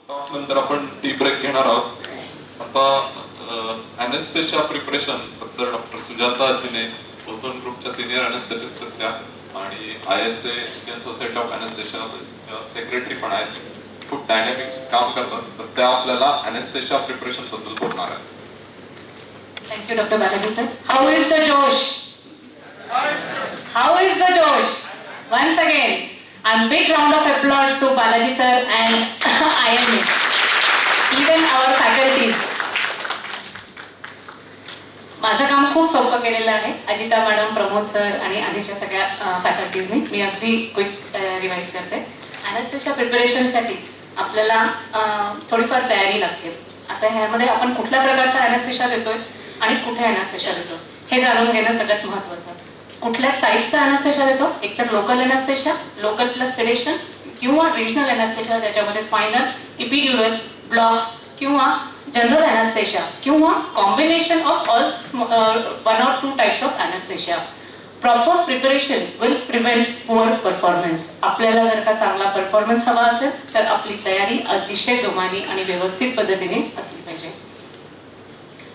नंतर आपण tea break घेणार आहोत. आता अॅनेस्थेशिया प्रिपरेशन बद्दल डॉक्टर सुजाता जिने ओझोन ग्रुपच्या सिनियर अॅनेस्थेटिस्ट त्या आणि ISA Indian society of anaesthesia secretary पण आहेत. खूप डायनॅमिक काम करतात, तर त्या आपल्याला अॅनेस्थेशिया प्रिपरेशन बद्दल बोलणार आहेत. Thank you, Dr. Balaji sir. How is the Josh? How is the Josh? Once again, and big round of applause to Balaji sir and IMA. Even our faculties. माझं काम खूप सोपं केलेलं आहे. अजिता मॅडम, प्रमोद सर आणि आधीच्या सगळ्या फॅकल्टीजनी. मी अगदी क्विक रिवाइज करते. अॅनेस्थेशिया प्रिपरेशनसाठी आपल्याला थोडीफार तयारी लागते. आता ह्यामध्ये आपण कुठल्या प्रकारचा अॅनेस्थेशिया देतोय आणि कुठे अॅनेस्थेशिया देतो हे जाणून घेणं सगळ्यात महत्त्वाचं. कुठल्या टाईपचा अॅनेस्थेशिया देतो, एकतर local anaesthesia, local plus sedation, किंवा रिजनल अॅनेस्थेशिया ज्याच्यामध्ये स्पायनल, इपिड्युरल, ब्लॉक्स किंवा जनरल अॅनेस्थेशिया किंवा combination of all 1 or 2 types of anaesthesia. Proper preparation will prevent poor performance. आपल्याला जर का चांगला परफॉर्मन्स हवा असेल तर आपली तयारी अतिशय जोमानी आणि व्यवस्थित पद्धतीने असली पाहिजे.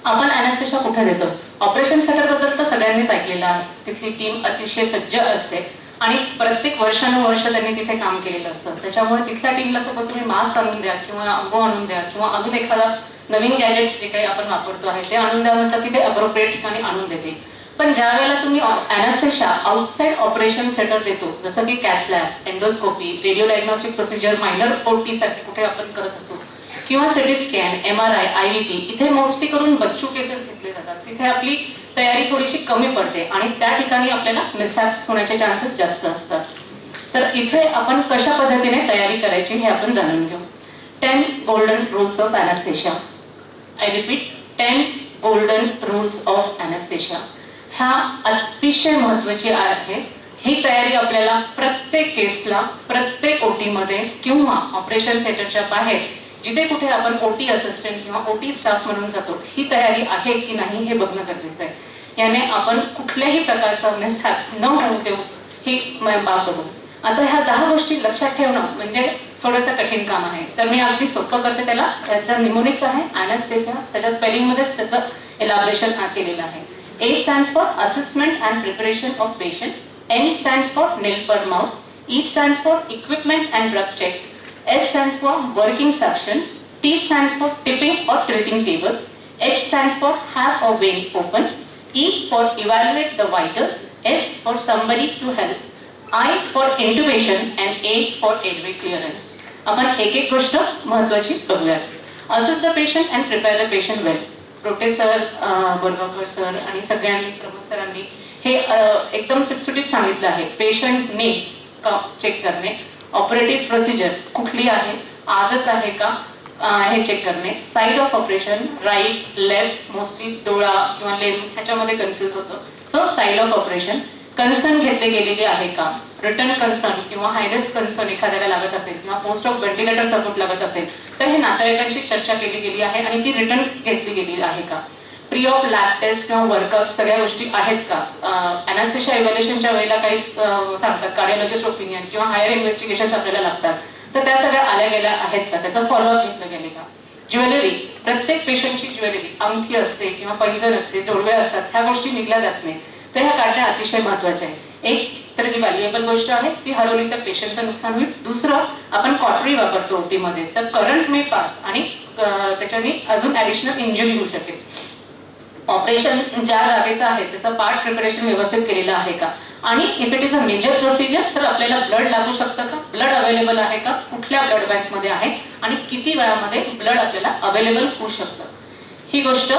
आपण अॅनेस्थेशिया कुठे देतो? ऑपरेशन थिएटर बद्दल तर सगळ्यांनीच ऐकलेलं आहे. तिथली टीम अतिशय सज्ज असते आणि प्रत्येक वर्षानुवर्ष त्यांनी तिथे काम केलेलं असतं. त्याच्यामुळे तिथल्या टीमला सपोज तुम्ही मास्क आणून द्या किंवा अंबो आणून द्या किंवा अजून एखादा नवीन गॅजेट्स जे काही आपण वापरतो आहे ते आणून द्या म्हटलं की ते अप्रोप्रिएट ठिकाणी आणून देते. पण ज्या वेळेला तुम्ही अॅनेस्थेशिया आउटसाइड ऑपरेशन थिएटर देतो, जसं की cath lab, endoscopy, radio diagnostic procedure, minor OT सारखे कुठे आपण करत असू किंवा सिटी स्कॅन, MRI, IVP, इथे मोस्टली करून बच्चू केसेस घेतले जातात. तिथे आपली तयारी थोडीशी कमी पडते आणि त्या ठिकाणी आपल्याला मिसहॅप्स होण्याचे चान्सेस जास्त असतात. तर इथे आपण कशा पद्धतीने तयारी करायची हे आपण जाणून घेऊ. 10 golden rules of anaesthesia. I repeat, 10 golden rules of anaesthesia. ह्या अतिशय महत्त्वाची आहे. ही तयारी आपल्याला प्रत्येक केसला, प्रत्येक OT मध्ये किंवा ऑपरेशन थिएटरच्या बाहेर जिथे कुठे आपण OT असिस्टंट किंवा OT स्टाफ म्हणून जातो, ही तयारी आहे की नाही हे बघणं गरजेचं आहे. याने आपण कुठल्याही प्रकारचा मिसहॅप न होऊ देऊ ही बाब बघू. आता ह्या 10 गोष्टी लक्षात ठेवणं म्हणजे थोडंसं कठीण काम आहे. तर मी अगदी सोपं करते त्याला. त्याचा निमोनिक्स आहे अॅनेस्थेशिया. त्याच्या स्पेलिंगमध्येच त्याचं एलॅबोरेशन केलेलं आहे. A stands for assessment and preparation of patient. N stands for nail per mouth. E stands for equipment and drug check. S stands for working suction. T stands for tipping or tilting table. H stands for have a vein open. E for evaluate the vitals. S for somebody to help. I for intubation and A for airway clearance. आपण एक एक गोष्ट महत्त्वाची बघूयात. Assess the patient and prepare the patient well. Professor Borgaonkar sir आणि सगळ्यांनी, प्रमोद सरांनी हे एकदम सुटसुटीत सांगितलं आहे. पेशंटने चेक करणे, ऑपरेटिव्ह प्रोसिजर कुठली आहे, आजच आहे का हे चेक करणे, side of operation, right, left, mostly डोळा किंवा लेन्स ह्याच्यामध्ये कन्फ्यूज होतो. So side of operation, consent घेतले गेलेले आहे का, रिटर्न कन्सर्न किंवा हायरिस्क कन्सर्न एखाद्याला लागत असेल किंवा पोस्ट ऑफ व्हेंटिलेटर सपोर्ट लागत असेल तर हे नातेवाईकांशी चर्चा केली गेली आहे आणि ती रिटर्न घेतली गेली आहे का, प्री ऑफ लॅब टेस्ट किंवा वर्कअप सगळ्या गोष्टी आहेत का, अॅनेस्थेशिया इव्हॅल्युएशनच्या वेळेला काही सांगतात कार्डिओलॉजिस्ट ओपिनियन किंवा हायर इन्व्हेस्टिगेशन्स आपल्याला लागतात तर त्या सगळ्या आल्या गेल्या आहेत का, त्याचा फॉलोअप घेतलं गेले का. ज्वेलरी, प्रत्येक पेशंटची ज्वेलरी, अंगठी असते किंवा पैंजण असते, जोडवे असतात, ह्या गोष्टी निघल्या जात नाही तर ह्या काढणं अतिशय महत्त्वाचं आहे. एक तर ही व्हॅल्युएबल गोष्ट आहे, ती हरवली तर पेशंटचं नुकसान होईल. दुसरं, आपण कॉटरी वापरतो OT मध्ये तर करंट मे पास आणि त्याच्याने अजून ॲडिशनल इंजुरी होऊ शकेल. ऑपरेशन ज्या जागेचं आहे त्याचं पार्ट प्रिपरेशन व्यवस्थित केलेलं आहे का, आणि if it is a major procedure तर आपल्याला ब्लड लागू शकतं का, ब्लड अवेलेबल आहे का, कुठल्या ब्लड बँकमध्ये आहे आणि किती वेळामध्ये ब्लड आपल्याला अवेलेबल होऊ शकतं, ही गोष्ट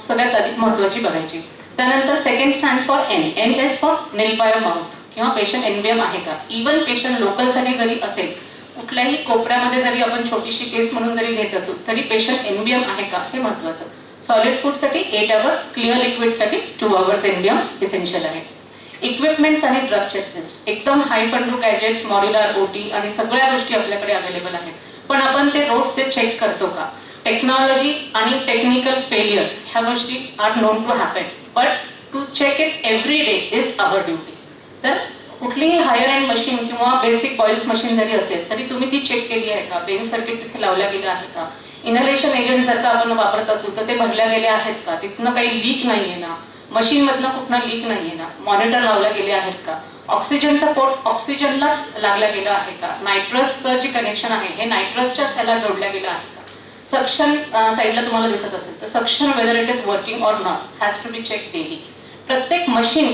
सगळ्यात आधी महत्त्वाची बघायची. त्यानंतर second stands for N is for nail bye mouth किंवा पेशंट NBM आहे का. इव्हन पेशंट लोकलसाठी जरी असेल, कुठल्याही कोपऱ्यामध्ये जरी आपण छोटीशी केस म्हणून जरी घेत असू तरी पेशंट NBM आहे का हे महत्त्वाचं. सॉलिड फूडसाठी 8 hours, क्लिअर लिक्विडसाठी 2 hours NBM इसेन्शियल आहे. इक्विपमेंट्स आणि ड्रग चेकलिस्ट, एकदम हाय पंडू गॅजेट्स, मॉड्युलर OT आणि सगळ्या गोष्टी आपल्याकडे अवेलेबल आहेत, पण आपण ते रोज ते चेक करतो का. टेक्नॉलॉजी आणि टेक्निकल फेलियर ह्या गोष्टी are known to happen, but to check it every day is our duty. तर कुठलीही हायर एंड मशीन किंवा बेसिक बॉईल्स मशीन जरी असेल तरी तुम्ही ती चेक केली आहे का? बेन सर्किट तिथे लावल्या गेलं आहे का? इनलेशन एजंट जर का आपण वापरत असू तर ते भरल्या गेले आहेत का? तिथनं काही लीक नाहीये ना? मशीन मधनं कुठनं लीक नाहीये ना? मॉनिटर लावले गेले आहेत का? ऑक्सिजनचा पोर्ट ऑक्सिजनलाच लागला गेला आहे का? नायट्रसचं जे कनेक्शन आहे हे नायट्रसच्याच ह्याला जोडल्या गेलं आहे का? सक्शन साईडला तुम्हाला दिसत असेल तर suction whether it is working or not has to be check daily. प्रत्येक मशीन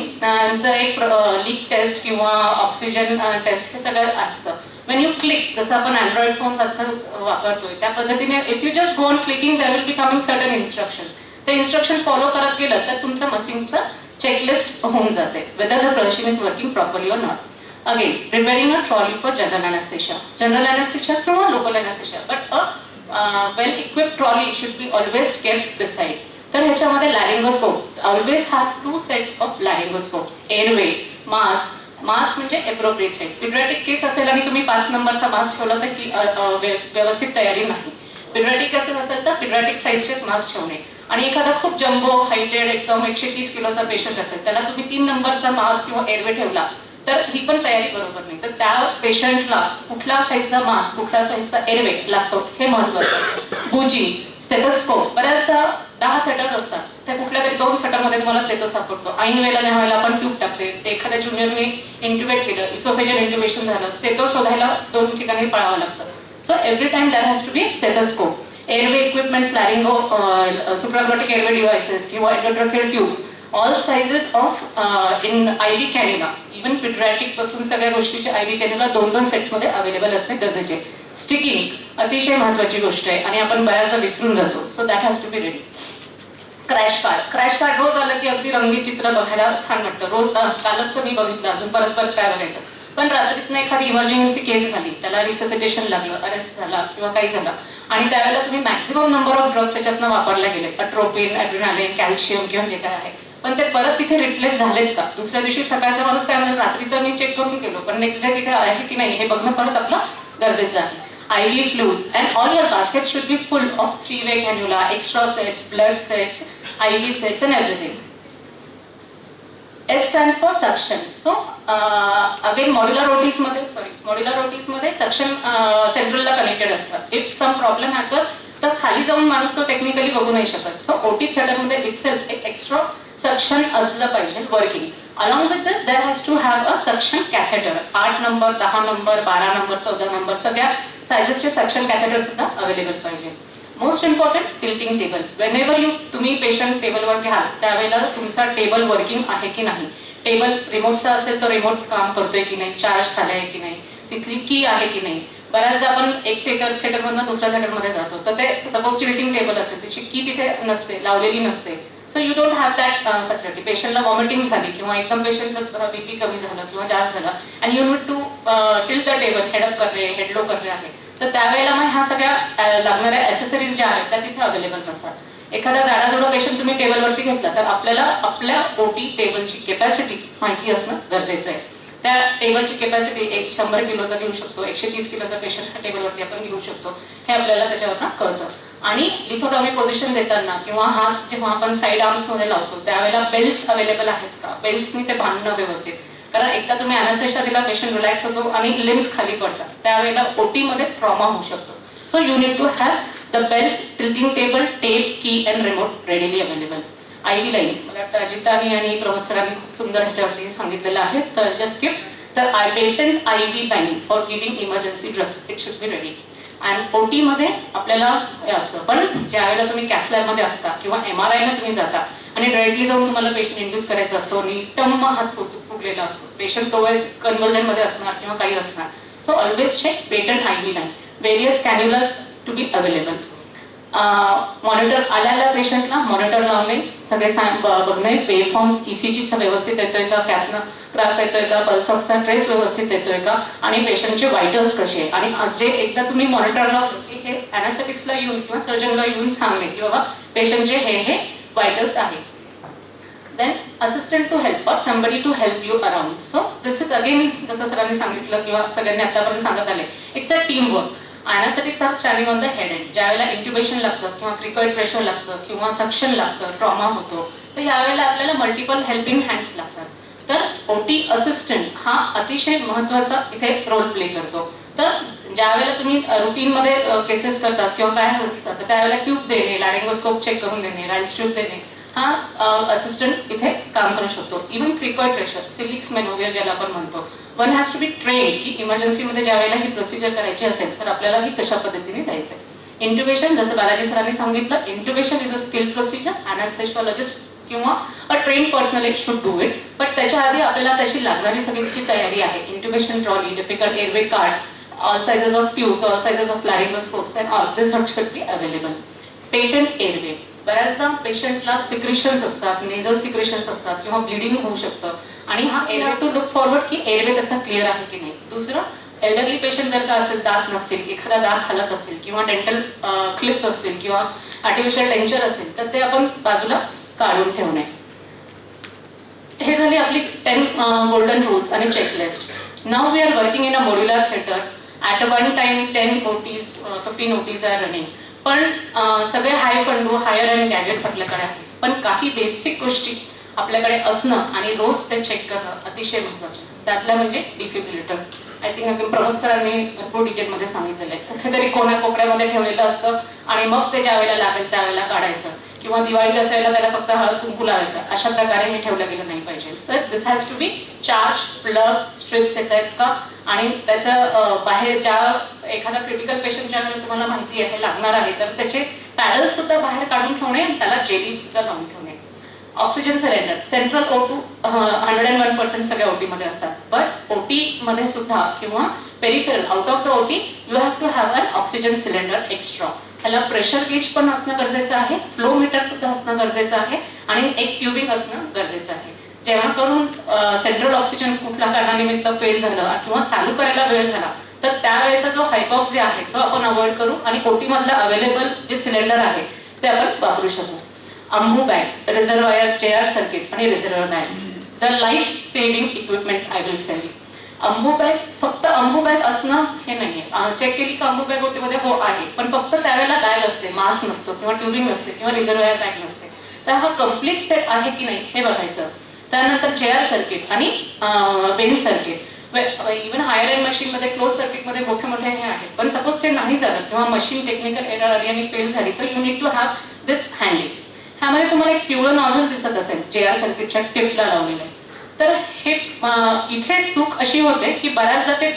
एक लीक टेस्ट किंवा ऑक्सिजन टेस्ट हे सगळं असतं. वेन यू क्लिक, जसं आपण अँड्रॉइड फोन्स आजकाल वापरतोय त्या पद्धतीने if you just go on clicking there will be coming certain instructions. ते इन्स्ट्रक्शन्स फॉलो करत गेलं तर तुमच्या मशीनचं चेकलिस्ट होऊन जाते whether the machine is working properly or not. Again, preparing a trolley for general anesthesia. General anesthesia किंवा local anesthesia, but a well-equipped trolley should be always kept beside. तर ह्याच्यामध्ये laryngoscope, always have 2 sets of laryngoscope, airway, mask. Mask म्हणजे appropriate set. Pediatric केस असेल आणि तुम्ही 5 नंबरचा mask ठेवला तर ही व्यवस्थित तयारी नाही. Pediatric केसेस असेल तर pediatric साईजचेच मास्क ठेवणे. आणि एखादा खूप जम्बो हायटेड एकदम 130 किलोचा पेशंट असेल त्याला तुम्ही 3 नंबरचा मास्क किंवा एअरवे ठेवला तर ही पण तयारी बरोबर नाही. तर त्या पेशंटला कुठल्या साईजचा मास्क कुठल्या साईजचा एअरवे लागतो हे महत्त्वाचं. बुजी, स्टेथोस्कोप, बऱ्याचदा 10 थिएटर्स असतात त्या कुठल्या तरी 2 थिएटरमध्ये तुम्हाला स्टेथो सापडतो. ऐन वेळेला ज्या वेळेला आपण ट्यूब टाकते, एखाद्या ज्युनियरने इंट्युबेट केलं, इसोफेजियल इंट्युबेशन झालं, स्टेथो शोधायला 2 ठिकाणी पळावं लागतं. So every time there has to be stethoscope. Airway equipments, laryngo, supraglottic airway devices किंवा endotracheal tubes, all sizes of in IV cannula, even paediatric पासून सगळ्या गोष्टीचे IV कॅन्युला 2-2 सेट्समध्ये अवेलेबल असणे गरजेचे. स्टिकिंग अतिशय महत्त्वाची गोष्ट आहे आणि आपण बऱ्याचदा विसरून जातो. So that has to be ready. Crash card रोज आलं की अगदी रंगीत चित्र बघायला छान वाटतं. रोज कालच तर मी बघितलं, अजून परत काय बघायचं. पण रात्रीतनं एखादी इमर्जन्सी केस झाली, त्याला रिससिटेशन लागलं, अरेस्ट झाला किंवा काही झालं आणि त्यावेळेला तुम्ही मॅक्झिमम नंबर ऑफ ड्रग्स त्याच्यातनं वापरले गेले, अट्रोपिन, ॲड्रिनालिन, कॅल्शियम किंवा जे काय आहे, पण ते परत तिथे रिप्लेस झालेत का? दुसऱ्या दिवशी सकाळचा माणूस काय म्हणेल, रात्री तर मी चेक करून गेलो पण नेक्स्ट डे तिथे आहे की नाही हे बघणं परत आपलं गरजेचं आहे. IV fluids and all your baskets should be full of 3-way cannula, extra sets, blood sets, IV sets and everything. S stands for suction. So again modular OTs मध्ये suction central ला connected असतात. If some problem happens तर खाली जाऊन माणूस तो technically बघू नाही शकत. सो OT थिएटर मध्ये itself एक एक्स्ट्रा सक्शन असलं पाहिजे working. Along with this there has to have a suction catheter. 8 number, 10 number, 12 number, 14 number सगळ्या सायझेसचे सक्शन कॅथेटर सुद्धा अवेलेबल पाहिजे. Most important, tilting table. वेनेवर तुम्ही पेशंट टेबलवर घ्याल त्यावेळेला तुमचा टेबल वर्किंग आहे की नाही, टेबल रिमोटचा असेल तर रिमोट काम करतोय की नाही, चार्ज झालाय की नाही, तिथली की आहे की नाही. बऱ्याचदा आपण एक थिएटरमधून दुसऱ्या थिएटरमध्ये जातो तर ते सपोज टिल्टिंग टेबल असेल त्याची की तिथे नसते, लावलेली नसते. So you don't have that facility. पेशंटला वॉमिटिंग झाली किंवा एकदम पेशंटचं BP कमी झालं किंवा जास्त झालं आणि you need to tilt the table, head up करणे, हेड लो करणे आहे, तर त्यावेळेला मग ह्या सगळ्या लागणाऱ्या ॲसेसरीज ज्या आहेत त्या तिथे अवेलेबल नसतात. एखादा जाडाजुडा पेशंट तुम्ही टेबलवरती घेतला तर आपल्याला आपल्या OT टेबलची कॅपॅसिटी माहिती असणं गरजेचं आहे. त्या टेबलची कॅपॅसिटी 100 किलोचा घेऊ शकतो, 130 किलोचा पेशंट ह्या टेबलवरती आपण घेऊ शकतो, हे आपल्याला त्याच्यावरनं कळतं. आणि लिथोटॉमी पोझिशन देताना किंवा हात जेव्हा आपण साईड आर्म्समध्ये लावतो त्यावेळेला बेल्ट्स अवेलेबल आहेत का, बेल्ट्सनी ते बांधणं व्यवस्थित. कारण एकदा तुम्ही अॅनेस्थेशिया दिला, पेशंट रिलॅक्स होतो आणि लिम्स खाली पडतात, त्यावेळेला OT मध्ये ट्रॉमा होऊ शकतो. So you need to have the belts, tilting table, tape, key and remote readily available. IV line, मला वाटतं अजितानी आणि प्रमोद सरांनी खूप सुंदर ह्याच्यावरती सांगितलेलं आहे. तर just give the patent IV line for giving emergency drugs, it should be ready. आणि OT मध्ये आपल्याला हे असतं, पण ज्या वेळेला तुम्ही कॅथ लॅबमध्ये असता किंवा MRI ला तुम्ही जाता आणि डायरेक्टली जाऊन तुम्हाला पेशंट इंड्यूस करायचा असतो आणि टम्म हात फुगलेला असतो, पेशंट तो वेळेस कन्वर्जन मध्ये असणार किंवा काही असणार. So always check patent IV line. Various cannulas to be available. Monitor आल्याला पेशंटला मॉनिटर लावणे, सगळे बघणे, वेवफॉर्म्स ECGचा व्यवस्थित येतोय का, कॅपनं ग्राफ येतोय का, पल्स ऑक्सचा ट्रेस व्यवस्थित येतोय का आणि पेशंटचे वायटल्स कसे आहे. आणि जे एकदा तुम्ही मॉनिटर लावलं की हे अॅनास्थेटिक्सला येऊन किंवा सर्जनला येऊन सांगणे की बाबा पेशंटचे हे वायटल्स आहे. Then assistant to help or somebody to help you around. So this is again जसं सरांनी सांगितलं किंवा सगळ्यांनी आतापर्यंत सांगत आले, it's a team work. Anaesthetics are standing on the head end. ज्यावेळेला इंट्युबेशन लागतं किंवा क्रिकॉइड प्रेशर लागतं किंवा सक्शन लागतं, ट्रॉमा होतो, तर यावेळेला आपल्याला मल्टिपल हेल्पिंग हँड्स लागतात. तर ओटी असिस्टंट हा अतिशय महत्त्वाचा इथे रोल प्ले करतो. तर ज्या वेळेला तुम्ही रुटीनमध्ये केसेस करतात किंवा काय असतात तर त्यावेळेला ट्यूब देणे, लॅरिंगोस्कोप चेक करून देणे, राईल्स ट्यूब देणे हा असिस्टंट इथे काम करू शकतो. इव्हन क्रिकॉइड प्रेशर, सिलिक्स मेनोवियर ज्याला आपण म्हणतो, one has to be train की इमर्जन्सीमध्ये ज्या वेळेला ही प्रोसिजर करायची असेल तर आपल्याला ही कशा पद्धतीने द्यायचं. इंट्युबेशन, जसं बालाजी सरांनी सांगितलं, intubation is a skill procedure. Anaesthesiologist किंवा a train personnel should do it. But त्याच्या आधी आपल्याला त्याची लागणारी सगळी तयारी आहे. Intubation trolley, difficult airway card, all sizes of tubes, all sizes of laryngoscopes and all this should be available. Patent airway. बऱ्याचदा पेशंटला सिक्रेशन्स असतात, नेझल सिक्रेशन्स असतात किंवा ब्लिडिंग होऊ शकतं आणि हा एअरवे टू लुक फॉरवर्ड की एअरवे त्याचा क्लिअर आहे की नाही. दुसरं, एल्डरली पेशंट जर का असेल, दात नसतील, एखादा दात हलत असेल किंवा डेंटल क्लिप्स असतील किंवा आर्टिफिशियल टेंचर असेल तर ते आपण बाजूला काढून ठेवणे. हे झाली आपली 10 गोल्डन रूल्स आणि checklist. Now we are working in a modular theatre. At one time 10 OTs, 15 OTs are running. पण सगळे हाय फंडू, हायर अँड गॅजेट्स आपल्याकडे आहेत. पण काही बेसिक गोष्टी आपल्याकडे असणं आणि रोज ते चेक करणं अतिशय महत्त्वाचं. त्यातलं म्हणजे डिफिब्रिलेटर. आय थिंक प्रमोद सरांनी भरपूर डिटेलमध्ये सांगितलेलं आहे. कुठेतरी कोपऱ्यामध्ये ठेवलेलं असतं आणि मग ते ज्या वेळेला लागेल त्यावेळेला काढायचं किंवा दिवाळी दसऱ्याला त्याला फक्त हळद कुंकू लावायचं, अशा प्रकारे हे ठेवलं गेलं नाही पाहिजे. तर this has to be charge, plug, strips येत आहेत का आणि त्याचं बाहेर ज्या एखादा क्रिटिकल पेशंट ज्या वेळेस तुम्हाला माहिती आहे लागणार आहे तर त्याचे पॅडल सुद्धा बाहेर काढून ठेवणे आणि त्याला जेली सुद्धा लावून ठेवणे. ऑक्सिजन सिलेंडर, सेंट्रल O2 101% सगळ्या OT मध्ये असतात. बट OT मध्ये सुद्धा किंवा peripheral out of the OT you have to have an oxygen cylinder extra. ह्याला प्रेशर गेज पण असणं गरजेचं आहे, फ्लो मीटर सुद्धा असणं गरजेचं आहे आणि एक ट्युबिंग असणं गरजेचं आहे. जेव्हा करून सेंट्रल ऑक्सिजन कुठल्या कारणानिमित्त फेल झालं किंवा चालू करायला वेळ झाला तर त्यावेळेचा जो हायपॉक्स जे आहे तो आपण अवॉइड करू आणि OT मधलं अवेलेबल जे सिलेंडर आहे ते आपण वापरू शकू. Ambu bag, reservoir, JR circuit आणि reservoir bag, the life saving equipments I will sell. Ambu bag, फक्त अंबू बॅग असणं हे नाहीये. चेक केली का अंबू बॅग OT मध्ये हो आहे, पण फक्त त्यावेळेला बॅग असते, मास्क नसतो किंवा ट्युबिंग नसते किंवा रिझर्वायर बॅग नसते. तर हा कम्प्लीट सेट आहे की नाही हे बघायचं. त्यानंतर JR सर्किट आणि bench circuit. Even higher end machine मध्ये क्लोज सर्किट मध्ये मोठे मोठे हे आहेत, पण सपोज ते नाही झालं किंवा मशीन टेक्निकल एरर आली आणि फेल झाली तर यू नीड टू हॅव दिस हँडी. ह्यामध्ये तुम्हाला एक पिवळं नॉझल दिसत असेल JR सर्किटच्या टिपला लावलेलं. तर हे इथे चूक अशी होते की बऱ्याचदा ते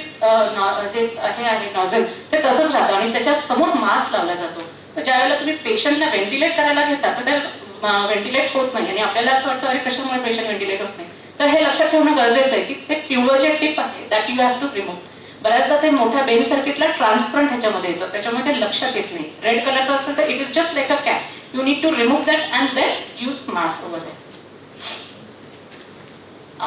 जे हे आहे नॉझल ते तसंच राहतं आणि त्याच्या समोर मास्क लावला जातो. तर ज्यावेळेला तुम्ही पेशंटला व्हेंटिलेट करायला घेता तर ते व्हेंटिलेट होत नाही आणि आपल्याला असं वाटतं अरे कशामुळे पेशंट व्हेंटिलेट होत नाही. तर हे लक्षात ठेवणं गरजेचं आहे की ते पिवळं जे टिप आहे that you have to remove. बऱ्याचदा ते मोठ्या बेंच सर्किटला ट्रान्सपरंट ह्याच्यामध्ये येतं, त्याच्यामुळे ते लक्षात येत नाही. रेड कलरचं असेल तर it is just like a cap. You need to remove that and then use mask over that.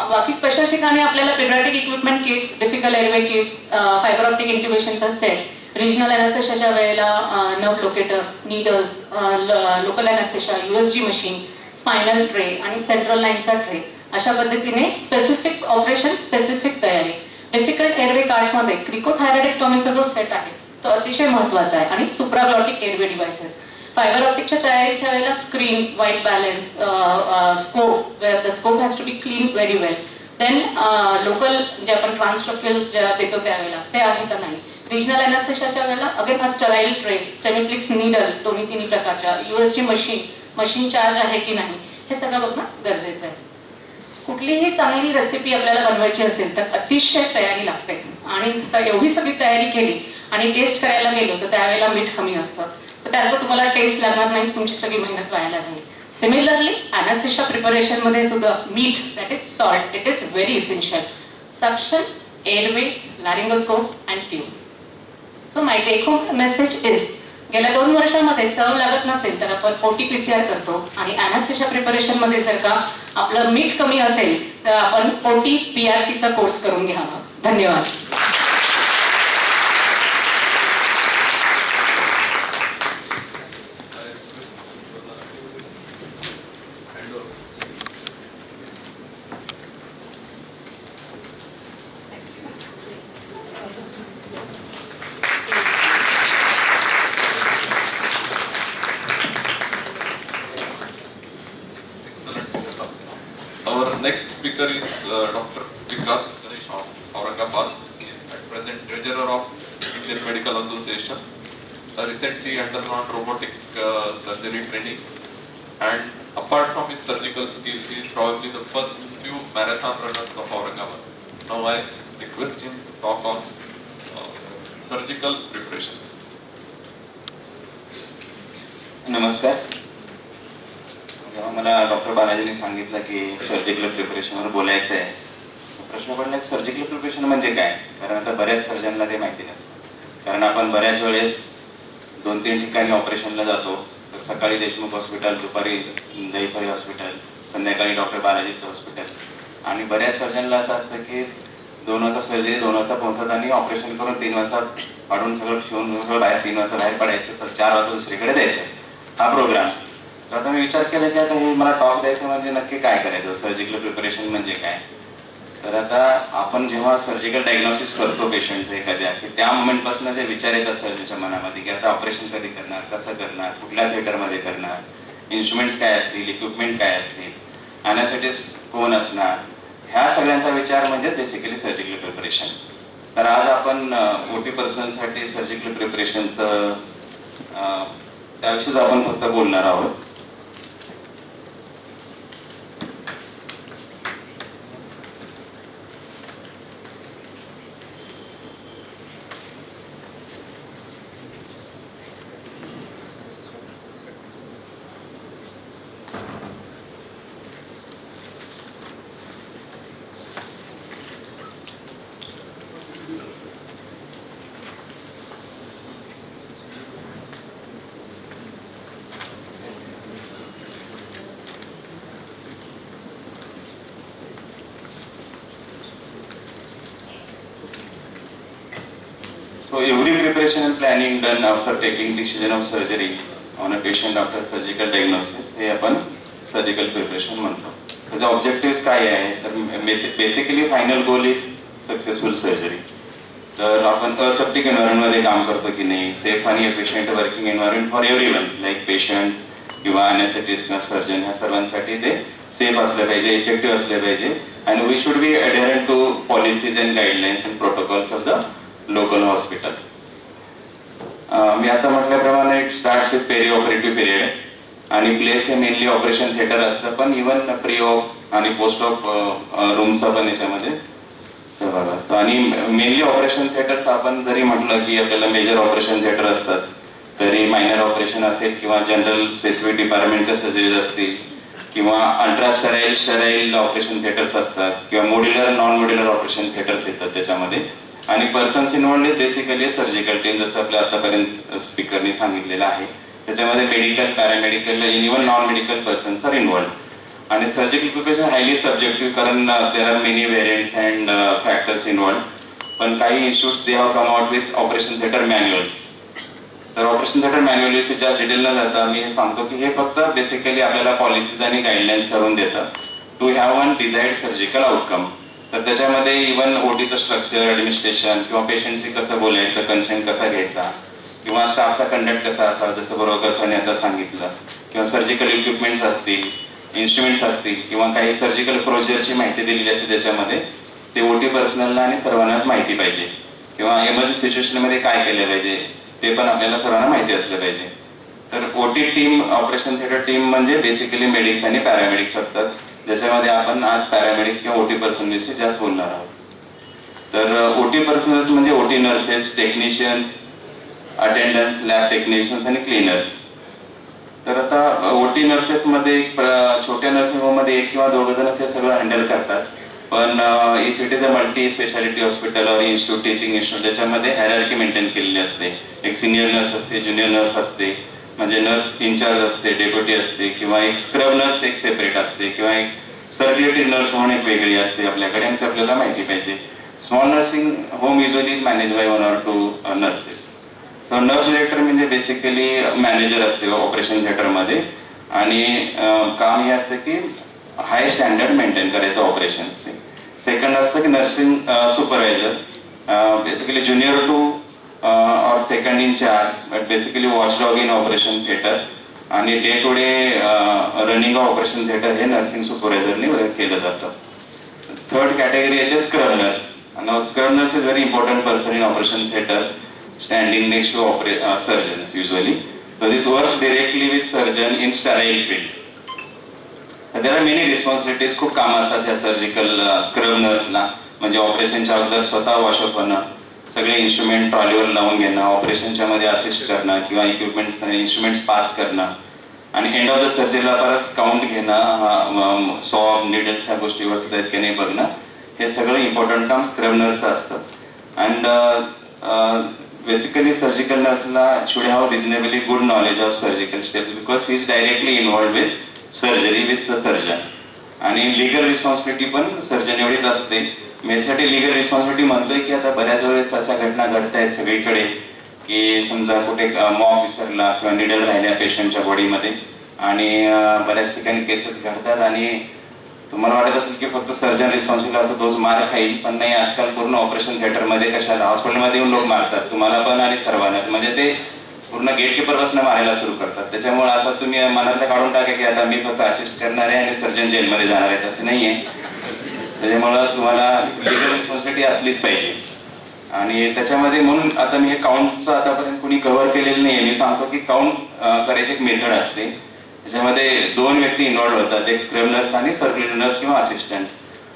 बाकी स्पेशल ठिकाणी आपल्याला paediatric equipment kits, difficult airway kits, fibre optic इंट्युबेशनचा सेट, रिजनल अॅनेस्थेशियाच्या वेळेला nerve locator, needles, local anaesthesia, USG machine, spinal tray आणि central लाईनचा tray, अशा पद्धतीने स्पेसिफिक ऑपरेशन, स्पेसिफिक तयारी. डिफिकल्ट एअरवे कार्डमध्ये क्रिकोथायरॉइडेक्टॉमीचा जो सेट आहे तो अतिशय महत्त्वाचा आहे आणि सुप्राग्लॉटिक एअरवे डिव्हाइसेस. फायबर ऑप्टिकच्या तयारीच्या वेळेला screen, white balance, scope, the scope has to be clean very well. Then local जे आपण ट्रान्सट्रक्चरल देतो त्यावेळेला ते आहे का नाही. रिजनल अॅनेस्थेशियाच्या वेळेला अगेन हा स्टराईल ट्रे, स्टेमिप्लिक्स नीडल दोन्ही तिन्ही प्रकारच्या, USG मशीन चार्ज आहे की नाही हे सगळं बघणं गरजेचं आहे. कुठलीही चांगली रेसिपी आपल्याला बनवायची असेल तर अतिशय तयारी लागते आणि एवढी सगळी तयारी केली आणि टेस्ट करायला गेलो तर त्यावेळेला मीठ कमी असतं तर त्याचं तुम्हाला टेस्ट लागणार नाही, तुमची सगळी मेहनत वायाला जाईल. सिमिलरली अॅनेस्थेशिया प्रिपरेशन मध्ये सुद्धा मीठ, that is salt, it is very essential. Suction, airway, laryngoscope and tube. So my take home message is, गेल्या 2 वर्षामध्ये चव लागत नसेल तर आपण OT-PCR करतो आणि अॅनेस्थेशिया प्रिपरेशन मध्ये जर का आपलं मीठ कमी असेल तर आपण OT-PRCचा कोर्स करून घ्यावा. धन्यवाद. Our Next speaker is Dr. Vikas Ganesh of Aurangabad. He is at present treasurer of Indian Medical Association. Recently undergone robotic surgery training, and apart from his surgical skill, he is probably the first few marathon runners of Aurangabad. Now I request him to talk on surgical preparation. नमस्कार. जेव्हा मला doctor बालाजीने सांगितलं की surgical प्रिपरेशनवर बोलायचं आहे, प्रश्न पडला की सर्जिकल प्रिपरेशन म्हणजे काय. कारण आता बऱ्याच सर्जनला ते माहिती नसतं. कारण आपण बऱ्याच वेळेस 2-3 ठिकाणी ऑपरेशनला जातो. तर सकाळी देशमुख हॉस्पिटल, दुपारी दहीफळी हॉस्पिटल, संध्याकाळी डॉक्टर बालाजीचं हॉस्पिटल. आणि बऱ्याच सर्जनला असं असतं की 2 वाजता सर्जरी, 2 वाजता पोहोचतात आणि ऑपरेशन करून 3 वाजता पाडून सगळं शिवून बाहेर 3 वाजता बाहेर पडायचं, 4 वाजता दुसरीकडे द्यायचं हा प्रोग्राम. तर आता मी विचार केला की आता हे मला टॉक द्यायचं म्हणजे नक्की काय करायचं, सर्जिकल प्रिपरेशन म्हणजे काय. तर आता आपण जेव्हा सर्जिकल डायग्नोसिस करतो पेशंटचं एखाद्या, की त्या मोमेंटपासून जे विचार येतात सर्जनच्या मनामध्ये की आता ऑपरेशन कधी करणार, कसं करणार, कुठल्या थिएटरमध्ये करणार, इन्स्ट्रुमेंट्स काय असतील, इक्विपमेंट काय असतील, अॅनास्थेटिस्ट कोण असणार, ह्या सगळ्यांचा विचार म्हणजे बेसिकली सर्जिकल प्रिपरेशन. तर आज आपण ओटी पर्सनसाठी सर्जिकल प्रिपरेशनचं त्याविषयीच आपण फक्त बोलणार आहोत. So every preparation and planning done after taking decision of surgery on a patient after surgical diagnosis हे आपण सर्जिकल प्रिपरेशन म्हणतो. त्याचा ऑब्जेक्टिव्ह काय आहे तर basically final goal is successful surgery. तर आपण असेप्टिक एन्व्हायरमेंटमध्ये काम करतो की नाही, सेफ आणि efficient working environment for everyone like patient किंवा अॅनेस्थेटिस्ट किंवा सर्जन, ह्या सर्वांसाठी ते सेफ असलं पाहिजे, इफेक्टिव्ह असले पाहिजे. आणि we should be adherent to policies and guidelines and protocols of the local hospital. मी आता म्हटल्याप्रमाणे it starts with perioperative period आणि प्लेस हे मेनली ऑपरेशन थिएटर असतं, पण इव्हन प्री ऑफ आणि पोस्ट ऑफ रूमचा पण याच्यामध्ये सहभाग असतो. आणि मेनली ऑपरेशन थिएटर्स आपण जरी म्हटलं की आपल्याला मेजर ऑपरेशन थिएटर असतात, तरी मायनर ऑपरेशन असेल किंवा जनरल स्पेसिफिक डिपार्टमेंटच्या सर्जरीज असतील किंवा अल्ट्रा स्टेराईल ऑपरेशन थिएटर्स असतात किंवा modular non modular operation theatres येतात त्याच्यामध्ये. आणि persons involved basically surgical team, जसं आपल्या आतापर्यंत स्पीकरनी सांगितलेलं आहे. त्याच्यामध्ये medical, paramedical, even non medical persons are involved. आणि सर्जिकल प्रिपरेशन हायली सब्जेक्टिव्ह, कारण there are many variants and factors involved. पण काही institutes they have come out with operation theatre manuals. तर ऑपरेशन थिएटर मॅन्युअल्सची जास्त डिटेल न जाता मी हे सांगतो की हे फक्त बेसिकली आपल्याला पॉलिसीज आणि गाईडलाईन्स ठरवून देतात to have one desired surgical outcome. तर त्याच्यामध्ये इव्हन ओटीचं स्ट्रक्चर, ॲडमिनिस्ट्रेशन किंवा पेशंटशी कसं बोलायचं, कन्सेंट कसा घ्यायचा किंवा स्टाफचा कंडक्ट कसा असावा, जसं बरोबर सरांनी आता सांगितलं, किंवा सर्जिकल इक्विपमेंट्स असतील, इन्स्ट्रुमेंट्स असतील किंवा काही सर्जिकल प्रोसिजरची माहिती दिलेली असते त्याच्यामध्ये, ते ओटी पर्सनलला आणि सर्वांनाच माहिती पाहिजे. किंवा इमर्जन्सी सिच्युएशनमध्ये काय केलं पाहिजे ते पण आपल्याला सर्वांना माहिती असलं पाहिजे. तर ओटी टीम, ऑपरेशन थिएटर टीम म्हणजे बेसिकली मेडिक्स आणि पॅरामेडिक्स असतात, ज्याच्यामध्ये आपण आज पॅरामेडिक्स किंवा ओटी पर्सनलविषयी जास्त बोलणार आहोत. तर ओटी पर्सनल्स म्हणजे ओटी nurses, technicians, attendance, lab technicians आणि क्लीनर्स. तर आता ओटी नर्सेसमध्ये छोट्या नर्सिंग होममध्ये 1 किंवा 2 जणच हे सगळं हँडल करतात. पण if it is a multi speciality hospital और इन्स्टिट्यूट, टीचिंग इन्स्टिट्यूट, त्याच्यामध्ये हायरार्की मेंटेन केलेली असते. एक सिनियर नर्स असते, ज्युनियर नर्स असते, म्हणजे नर्स इन्चार्ज असते, डेप्युटी असते, किंवा एक स्क्रब नर्स एक सेपरेट असते, किंवा एक सर्क्युलेटरी नर्स म्हणून एक वेगळी असते आपल्याकडे, आणि ते आपल्याला माहिती पाहिजे. Small nursing home usually is manage by 1 or 2 nurses. So nurse director म्हणजे बेसिकली मॅनेजर असते ऑपरेशन थिएटरमध्ये, आणि काम हे असतं की हाय स्टँडर्ड मेंटेन करायचं ऑपरेशनचे. सेकंड असतं की nursing supervisor, basically junior to or second in charge, but basically watchdog in operation theater. आणि day to day running of operation theatre हे नर्सिंग सुपरवायझरनी केलं जातं. थर्ड कॅटेगरी येते scrub nurse. Now scrub nurse is very important person in operation theatre, standing next to surgeons usually. So this works directly with surgeon in sterile field. There are many responsibilities. खूप काम असतात या surgical scrub नर्सला. म्हणजे ऑपरेशनच्या अगोदर स्वतः wash-up होणं, सगळे इन्स्ट्रुमेंट ट्रॉलीवर लावून घेणं, ऑपरेशनच्या मध्ये असिस्ट करणं किंवा इन्स्ट्रुमेंट्स पास करणं आणि एंड ऑफ द सर्जरीला परत काउंट घेणं, सॉब निडल्स ह्या गोष्टी व्यवस्थित आहेत की नाही बघणं, हे सगळं इम्पॉर्टंट काम स्क्रब नर्सचं असतं. अँड बेसिकली सर्जिकल नर्सला should have reasonably good knowledge of surgical steps because he is directly involved with surgery with the surgeon. आणि लिगल रिस्पॉन्सिबिलिटी पण सर्जन एवढीच असते. मी यासाठी लिगल रिस्पॉन्सिबिलिटी म्हणतोय की आता बऱ्याच वेळेस अशा घटना घडत आहेत सगळीकडे की समजा कुठे मॉब विसरला किंवा निडल राहिल्या पेशंटच्या बॉडीमध्ये आणि बऱ्याच ठिकाणी केसेस घडतात आणि तुम्हाला वाटत असेल की फक्त सर्जन रिस्पॉन्सिबल असतो तोच मार खाईल, पण नाही. आजकाल पूर्ण ऑपरेशन थिएटरमध्ये कशाला हॉस्पिटलमध्ये येऊन लोक मारतात, तुम्हाला पण आणि सर्वांना. म्हणजे ते पूर्ण गेटकीपर बसणं मारायला सुरू करतात. त्याच्यामुळे असं तुम्ही मनातलं काढून टाका की आता मी फक्त असिस्ट करणार आहे आणि सर्जन जेलमध्ये जाणार आहे, तसं नाहीये. त्याच्यामुळं तुम्हाला लिगल रिस्पॉन्सिबिलिटी असलीच पाहिजे. आणि त्याच्यामध्ये म्हणून आता मी हे काउंटचं आतापर्यंत कुणी कव्हर केलेलं नाहीये. मी सांगतो की काउंट करायची एक मेथड असते. त्याच्यामध्ये 2 व्यक्ती इन्व्हॉल्ड होतात, एक स्क्रब नर्स आणि सर्क्युलेटर नर्स किंवा असिस्टंट.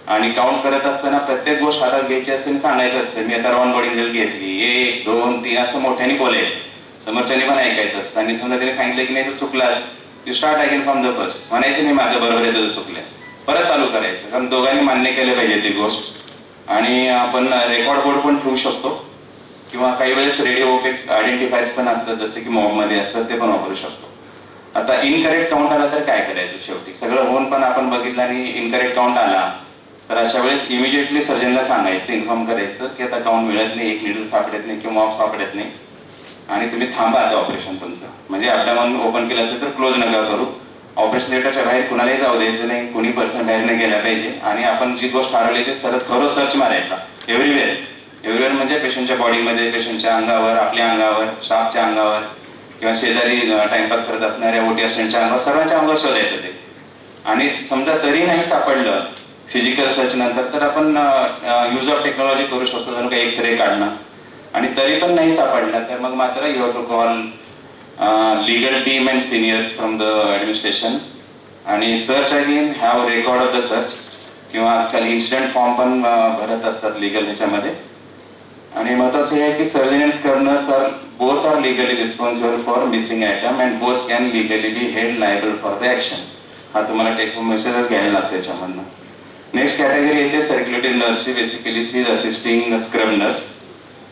आणि काउंट करत असताना प्रत्येक गोष्ट हातात घ्यायची असते आणि सांगायचं असतं. मी आता राऊंड बॉडी ड्रिल घेतली, 1 2 3 असं मोठ्याने बोलायचं, समोरच्याने पण ऐकायचं असतं. आणि समजा त्याने सांगितलं की नाही तू चुकलास, you start again from the first. म्हणायचं नाही माझं बरोबर आहे तुझं चुकलंय, परत चालू करायचं. कारण दोघांनी मान्य केलं पाहिजे ती गोष्ट. आणि आपण रेकॉर्ड बोर्ड पण ठेवू शकतो किंवा काही वेळेस रेडिओ आयडेंटिफायर्स पण असतात जसे की मॉबमध्ये असतात, ते पण वापरू शकतो. आता इनकरेक्ट काउंट आला तर काय करायचं? शेवटी सगळं होऊन पण आपण बघितलं आणि इनकरेक्ट काउंट आला तर अशा वेळेस इमिजिएटली सर्जनला सांगायचं, इन्फॉर्म करायचं की आता काउंट मिळत नाही, एक निडल सापडत नाही किंवा मॉब सापडत नाही आणि तुम्ही थांबा आता ऑपरेशन तुमचं. म्हणजे ॲब्डोमेन ओपन केलं असेल तर क्लोज नका करू. ऑपरेशन थिएटरच्या बाहेर कुणालाही जाऊ द्यायचं नाही, कोणी पर्सन बाहेर नाही गेला पाहिजे. आणि आपण जी गोष्ट हरवली ते थोडं सर्च मारायचा एव्हरीवेअर म्हणजे पेशंटच्या बॉडीमध्ये, पेशंटच्या अंगावर, आपल्या अंगावर, स्टाफच्या अंगावर किंवा शेजारी टाइमपास करत असणाऱ्या ओटी असिस्टंटच्या अंगावर, सर्वांच्या अंगावर शोधायचं ते. आणि समजा तरी नाही सापडलं फिजिकल सर्च नंतर तर आपण यूज ऑफ टेक्नॉलॉजी करू शकतो, जणू काही एक्सरे काढणं. आणि तरी पण नाही सापडलं तर मग मात्र you have to call legal team and seniors from the administration आणि search again have record of the search. किंवा आजकाल इन्सिडेंट फॉर्म पण भरत असतात लिगल ह्याच्यामध्ये. आणि महत्वाचं हे आहे की surgeon and scrub nurse both are legally responsible for missing item and both can legally be held liable for the action. हा तुम्हाला टेक होम मेसेजच घ्यायला लागतो त्याच्यामधनं. नेक्स्ट कॅटेगरी येते सर्क्युलेटरी नर्सची. Basically she is assisting scrub nurse.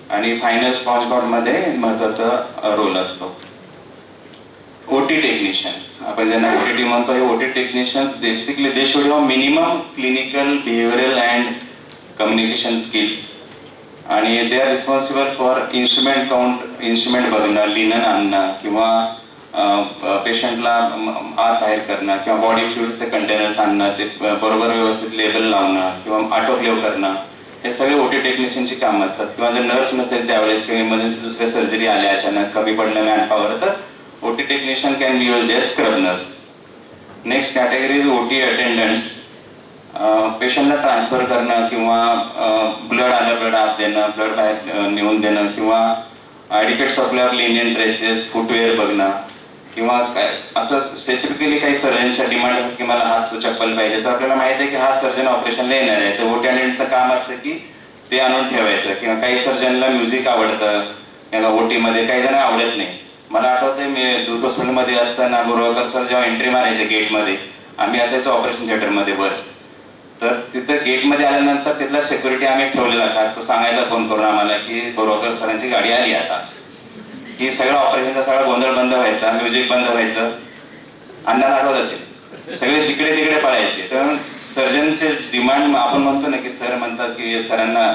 आणि final sponge cord मध्ये महत्वाचा रोल असतो. ओटी टेक्निशियन्स, आपण ज्यांना ओटीटी म्हणतो, हे OT technicians basically they should have minimum clinical, behavioural and communication skills. आणि they are responsible for instrument count, instrument बघणं, लिनन आणणं किंवा पेशंटला आत बाहेर करणं किंवा बॉडी फ्लुइड्सचे कंटेनर्स आणणं, ते बरोबर व्यवस्थित लेबल लावणं किंवा ऑटोक्लेव करणं, हे सगळे ओटी टेक्निशियनची कामं असतात. किंवा जर नर्स नसेल त्यावेळेस किंवा इमर्जन्सी दुसऱ्या सर्जरी आल्या, अचानक कमी पडलं मॅनपॉवर, तर OT technician can be used as scrub nurse. Next category is OT attendants. पेशंटला ट्रान्सफर करणं किंवा ब्लड आलं ब्लड आत देणं, ब्लड बाहेर नेऊन देणं किंवा adequate supply of Linnaean dresses, footwear बघणं किंवा काय असं स्पेसिफिकली काही सर्जनच्या डिमांड असतात की मला हाच तो चप्पल पाहिजे, तर आपल्याला माहिती आहे की हा सर्जन ऑपरेशनला येणार आहे, तर ओटी अटेंडंटचं काम असतं की ते आणून ठेवायचं. किंवा काही सर्जनला म्युझिक आवडतं याला ओटीमध्ये, काही जण आवडत नाही. मला आठवतंय मी दूध हॉस्पिटलमध्ये असताना बोरवकर सर जेव्हा एंट्री मारायचे गेटमध्ये, आम्ही असायचो ऑपरेशन थिएटरमध्ये वर, तर तिथं गेटमध्ये आल्यानंतर तिथला सेक्युरिटी आम्ही ठेवलेला खास, तो सांगायचा फोन करून आम्हाला की बोरवकर सरांची गाडी आली आता. ही सगळं ऑपरेशनचा सगळा गोंधळ बंद व्हायचा, म्युझिक बंद व्हायचं, अण्णाला आठवत असेल, सगळे जिकडे तिकडे पळायचे. तर सर्जनचे डिमांड आपण म्हणतो ना की सर म्हणतात की सरांना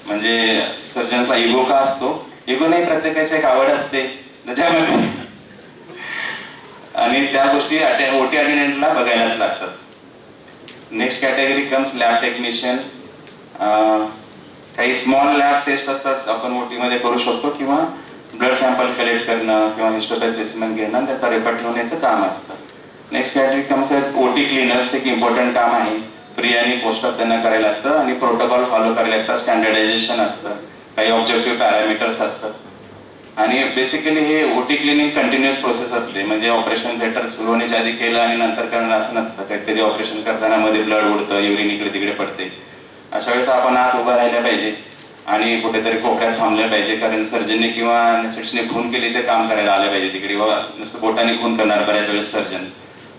म्हणजे सर्जनचा इगो का असतो? इगो नाही, प्रत्येकाची एक आवड असते त्याच्यामध्ये आणि त्या गोष्टी ओटी अटेंडंटला बघायलाच लागतात. Next category comes lab technician. काही स्मॉल लॅब टेस्ट असतात आपण ओटी मध्ये करू शकतो किंवा ब्लड सॅम्पल कलेक्ट करणं किंवा हिस्टोपॅथ स्पेसिमेन घेणं आणि त्याचा रेकॉर्ड ठेवून याचं काम असतं. नेक्स्ट कॅटेगरी कम्स ओटी क्लिनर्स, एक इम्पॉर्टंट काम आहे. प्री आणि पोस्ट ऑफ त्यांना करायला लागतं आणि प्रोटोकॉल फॉलो करायला लागतं. स्टँडर्डायझेशन असतं, काही ऑब्जेक्टिव्ह पॅरामीटर्स असतात. आणि बेसिकली हे ओटी क्लिनिंग कंटिन्युअस प्रोसेस असते. म्हणजे ऑपरेशन थिएटर सुरू होण्याच्या आधी केलं आणि नंतर करणं असं नसतं. कधी ऑपरेशन करताना मध्ये ब्लड उडतं, युरिन इकडे तिकडे पडते. अशा वेळेस आपण आत उभं राहिलं पाहिजे आणि कुठेतरी कोपऱ्यात थांबलं पाहिजे, कारण सर्जनने किंवा अनेस्थेटिस्टने खून केली ते काम करायला आलं पाहिजे तिकडे. व नुसतं बोटाने खून करणार बऱ्याच वेळेस सर्जन,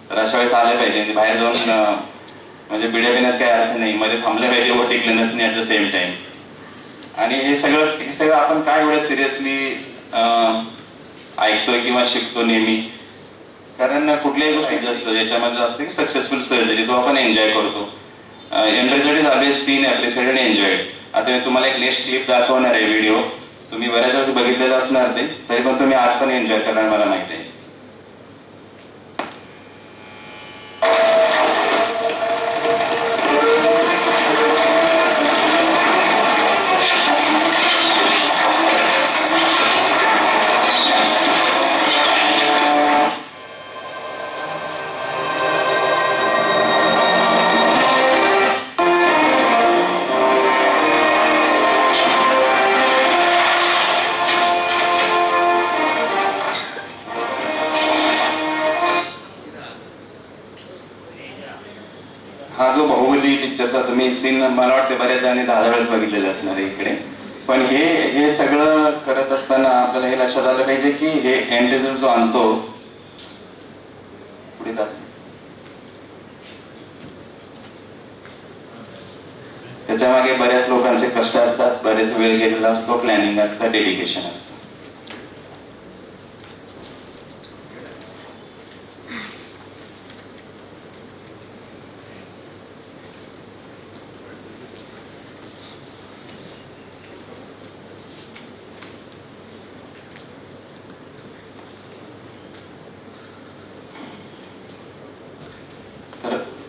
तर अशा वेळेस आले पाहिजे. बाहेर जाऊन म्हणजे बिड्या पिण्यात काही अर्थ नाही, मध्ये थांबलं पाहिजे ओटी क्लिनर्सने ॲट द सेम टाइम. आणि हे सगळं आपण काय एवढं सिरियसली ऐकतोय किंवा शिकतो नेहमी, कारण कुठल्याही गोष्टी असतं ज्याच्यामध्ये असतं की सक्सेसफुल सर्जरी तो आपण एन्जॉय करतो. End result is always seen, appreciated आणि एन्जॉयड. आता मी तुम्हाला एक नेक्स्ट क्लिप दाखवणार आहे व्हिडिओ. तुम्ही बऱ्याच वेळेस बघितलेलं असणार ते, तरी पण तुम्ही आज पण एन्जॉय करणार मला माहिती आहे. हा जो बाहुबली पिक्चरचा तुम्ही सीन मला वाटते बऱ्याच जणांनी 10 वेळेस बघितलेलं असणार आहे इकडे. पण हे सगळं करत असताना आपल्याला हे लक्षात आलं पाहिजे की हे एंड रिझल्ट जो आणतो पुढे जात त्याच्या मागे बऱ्याच लोकांचे कष्ट असतात, बरेच वेळ गेलेला असतो, प्लॅनिंग असतं, डेडिकेशन असतं.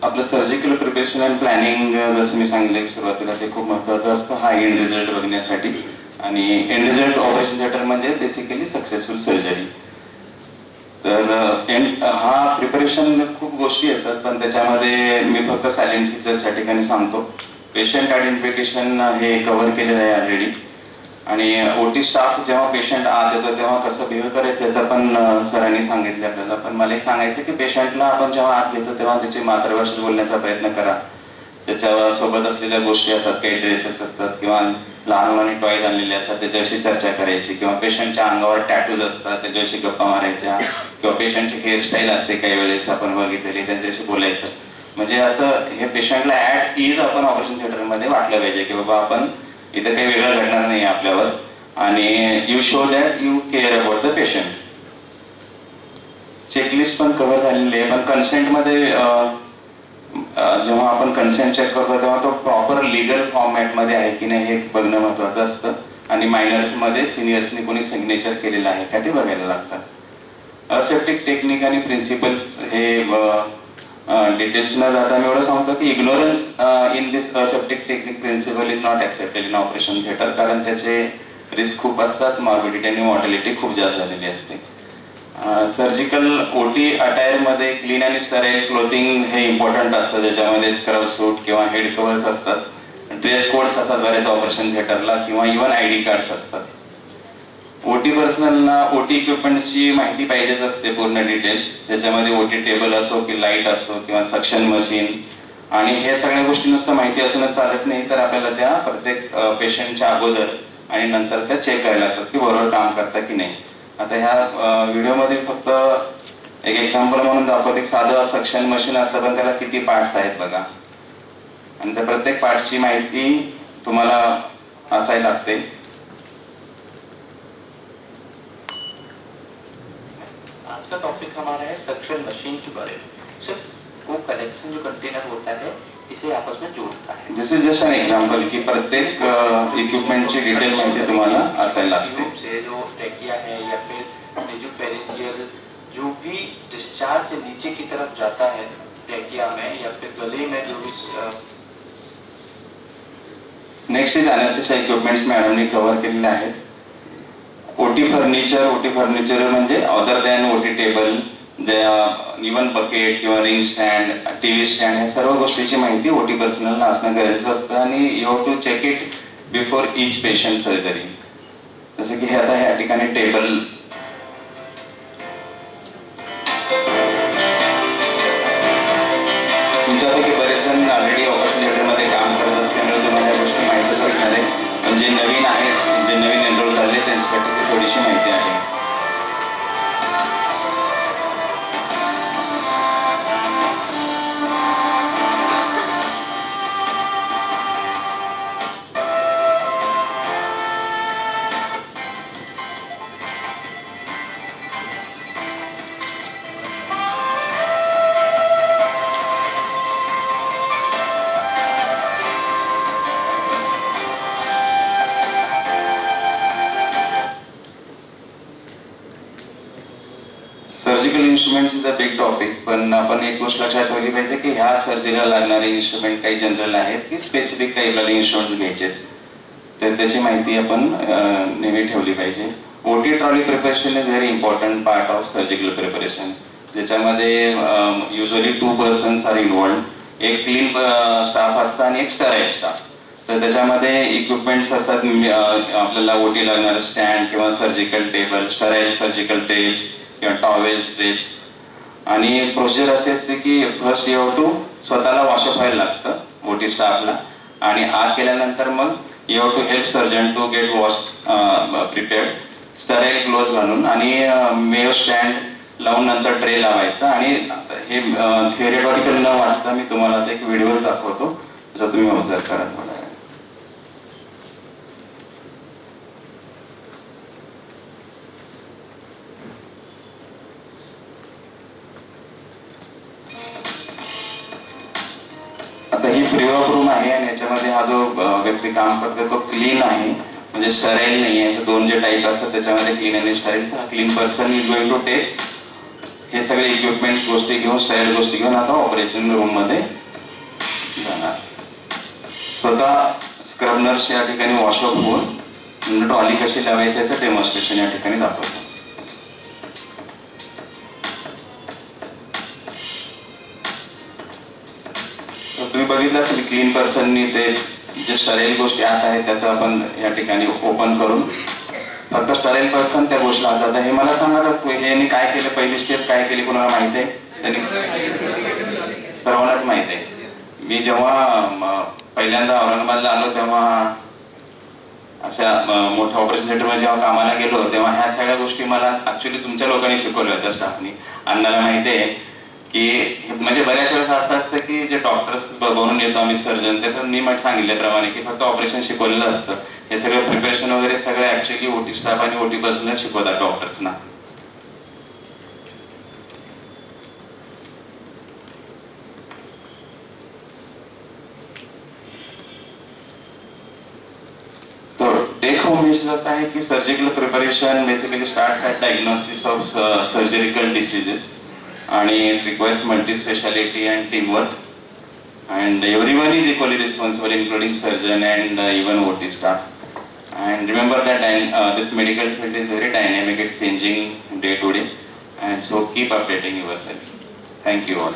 आपलं सर्जिकल प्रिपरेशन अँड प्लॅनिंग जसं मी सांगितलं सुरुवातीला ते खूप महत्त्वाचं असतं हा एंड रिझल्ट बघण्यासाठी. आणि एंड रिझल्ट ऑपरेशन थिएटर म्हणजे बेसिकली सक्सेसफुल सर्जरी. तर हा प्रिपरेशन खूप गोष्टी येतात, पण त्याच्यामध्ये मी फक्त सायलेंट फीचर्स या ठिकाणी सांगतो. पेशंट आयडेंटिफिकेशन हे कव्हर केलेलं आहे ऑलरेडी. आणि ओटी स्टाफ जेव्हा पेशंट आत येतो तेव्हा कसं बिहेव करायचं याचं पण सरांनी सांगितलं आपल्याला. पण मला एक सांगायचं की पेशंटला आपण जेव्हा आत घेतो तेव्हा त्याची मातृभाषेत बोलण्याचा प्रयत्न करा. त्याच्या सोबत असलेल्या गोष्टी असतात, काही ड्रेसेस असतात किंवा लहान मुलांनी टॉयज आणलेले असतात त्याच्याविषयी चर्चा करायची, किंवा पेशंटच्या अंगावर टॅटूज असतात त्याच्याविषयी गप्पा मारायच्या, किंवा पेशंटची हेअरस्टाईल असते काही वेळेस आपण बघितलेली त्यांच्याशी बोलायचं. म्हणजे असं हे पेशंटला ॲट इज आपण ऑपरेशन थिएटरमध्ये वाटलं पाहिजे की बाबा आपण इथं काही वेगळं घडणार नाही आपल्यावर, आणि you show that you care about the patient. Checklist पण कव्हर झालेली आहे, पण कन्सेंटमध्ये जेव्हा आपण कन्सेंट चेक करतो तेव्हा तो प्रॉपर लिगल फॉर्मॅटमध्ये आहे की नाही हे बघणं महत्त्वाचं असतं. आणि मायनर्समध्ये सिनियर्सनी कोणी सिग्नेचर केलेलं आहे का ते बघायला लागतं. असेप्टिक टेक्निक आणि प्रिन्सिपल्स हे डिटेल्स न जाता मी एवढं सांगतो की ignorance in this aseptic technique principle is not accepted in operation theatre, कारण त्याचे रिस्क खूप असतात, मॉर्बिडिटी आणि मॉर्टॅलिटी खूप जास्त झालेली असते. सर्जिकल ओटी अटायरमध्ये क्लीन आणि स्टराईल क्लोथिंग हे इम्पॉर्टंट असतं, ज्याच्यामध्ये स्क्रब सूट किंवा हेड कव्हर्स असतात, ड्रेस कोड्स असतात बऱ्याच ऑपरेशन थिएटरला, किंवा इव्हन ID कार्ड्स असतात. ओटी पर्सनलना ओटी इक्विपमेंटची माहिती पाहिजेच असते, पूर्ण डिटेल्स, ज्याच्यामध्ये ओटी टेबल असो की लाईट असो किंवा सक्शन मशीन. आणि हे सगळ्या गोष्टी नुसतं माहिती असूनच चालत नाही, तर आपल्याला त्या प्रत्येक पेशंटच्या अगोदर आणि नंतर त्या चेक करायला लागतात की बरोबर काम करतात की नाही. आता ह्या व्हिडिओमध्ये फक्त एक एक्झाम्पल म्हणून दाखवतो, एक साधं सक्शन मशीन असतं पण त्याला किती पार्ट्स आहेत बघा, आणि त्या प्रत्येक पार्ट्सची माहिती तुम्हाला असायला लागते. आज का टॉपिक हमारा है सक्शन मशीन के बारे में. सर वो कलेक्शन जो कंटेनर होता है इसे आपस में जोड़ता है. दिस इज जस्ट एन एग्जांपल की प्रत्येक इक्विपमेंटची डिटेल माहिती तुम्हाला असायला लागते. से जो ट्रैकिया है या फिर नेजोफेरिंजियल जो भी डिस्चार्ज नीचे की तरफ जाता है ट्रैकिया में या फिर गले में जो भी. नेक्स्ट इज एनेस्थेसिया इक्विपमेंट्स मॅडमने कव्हर केलेले आहेत. ओटी फर्निचर म्हणजे other than OT table, even bucket किंवा रिंग स्टँड, टीव्ही स्टँड, ह्या सर्व गोष्टीची माहिती ओटी पर्सनलला असणं गरजेचं असतं आणि you have to check it before each patient surgery. जसं की हे आता ह्या ठिकाणी टेबल तुमच्यापैकी बरेच जण ऑलरेडी ऑपरेशन थिएटरमध्ये काम करत असल्यामुळे तुम्हाला या गोष्टी माहीतच असणार आहे, पण जे नवीन आहेत, जे नवीन एनरोल झाले त्यांच्यासाठी ती थोडीशी माहिती आहे. Surgical instruments is a big topic, पण आपण एक गोष्ट लक्षात ठेवली पाहिजे की ह्या सर्जरीला लागणारे इन्स्ट्रुमेंट काही जनरल आहेत की स्पेसिफिक काही आपल्याला इन्स्ट्रुमेंट्स घ्यायचे, तर त्याची माहिती आपण नेहमी ठेवली पाहिजे. ओटी trolley preparation is very important part of surgical preparation, ज्याच्यामध्ये युजली 2 पर्सन्स आर इन्व्हॉल्ड. एक क्लीन स्टाफ असतं आणि एक स्टराईल स्टाफ. तर त्याच्यामध्ये इक्विपमेंट्स असतात, आपल्याला ओटी लागणारं स्टँड किंवा surgical table, sterile surgical tapes किंवा टॉवेल्स, ड्रेप्स. आणि प्रोसिजर असे असते की फर्स्ट यू हॅव टू स्वतःला वॉशअप व्हायला लागतं ओटी स्टाफला, आणि आत गेल्यानंतर मग you have to help surgeon to get wash prepared, sterile gloves घालून आणि मेयो स्टँड लावून नंतर ट्रे लावायचा. आणि हे थिअरेटिकल न वाचता मी तुम्हाला आता एक व्हिडिओ दाखवतो, जो तुम्ही ऑब्झर्व करा थोडा. आता ही फ्री ऑफ रूम आहे आणि याच्यामध्ये हा जो व्यक्ती काम करतो तो क्लीन आहे, म्हणजे स्टराईल नाही आहे. 2 जे टाईप असतात त्याच्यामध्ये क्लीन आणि स्टराईल. हा clean person is going to take हे सगळे इक्विपमेंट्स गोष्टी घेऊन, स्टराईल गोष्टी घेऊन आता ऑपरेशन रूम मध्ये जाणार. स्वतः स्क्रब नर्स या ठिकाणी वॉशअप होऊन ट्रॉली कशी लावायची याचं डेमॉन्स्ट्रेशन या ठिकाणी दाखवतो. तुम्ही बघितलं असेल क्लीन पर्सननी ते जे स्टराईल गोष्टी आत आहेत त्याचं आपण या ठिकाणी ओपन करून फक्त स्टराईल पर्सन त्या गोष्टी आता. हे मला सांगा हे काय केलं, पहिली स्टेप काय केली, कोणाला माहिती आहे? त्यांनी सर्वांनाच माहित आहे. मी जेव्हा पहिल्यांदा औरंगाबादला आलो तेव्हा अशा मोठ्या ऑपरेशन थिएटरमध्ये जेव्हा कामाला गेलो तेव्हा ह्या सगळ्या गोष्टी मला ऍक्च्युली तुमच्या लोकांनी शिकवल्या होत्या स्टाफनी. अण्णाला माहिती आहे की म्हणजे बऱ्याच वेळेस असं असतं की जे डॉक्टर्स बनून येतो आम्ही सर्जन, ते पण मी सांगितल्याप्रमाणे की फक्त ऑपरेशन शिकवलेलं असतं. हे सगळं प्रिपरेशन वगैरे सगळं ऍक्च्युली ओटी स्टाफ आणि ओटी पर्सनच शिकवतात डॉक्टर्सना. टेक होम मेसेज असं आहे की surgical preparation basically starts at diagnosis of surgical diseases आणि it requires multi-speciality and teamwork, and everyone is equally responsible including surgeon and even OT staff. And remember that this medical field is very dynamic, it's changing day to day, and so keep updating yourselves. Thank you all.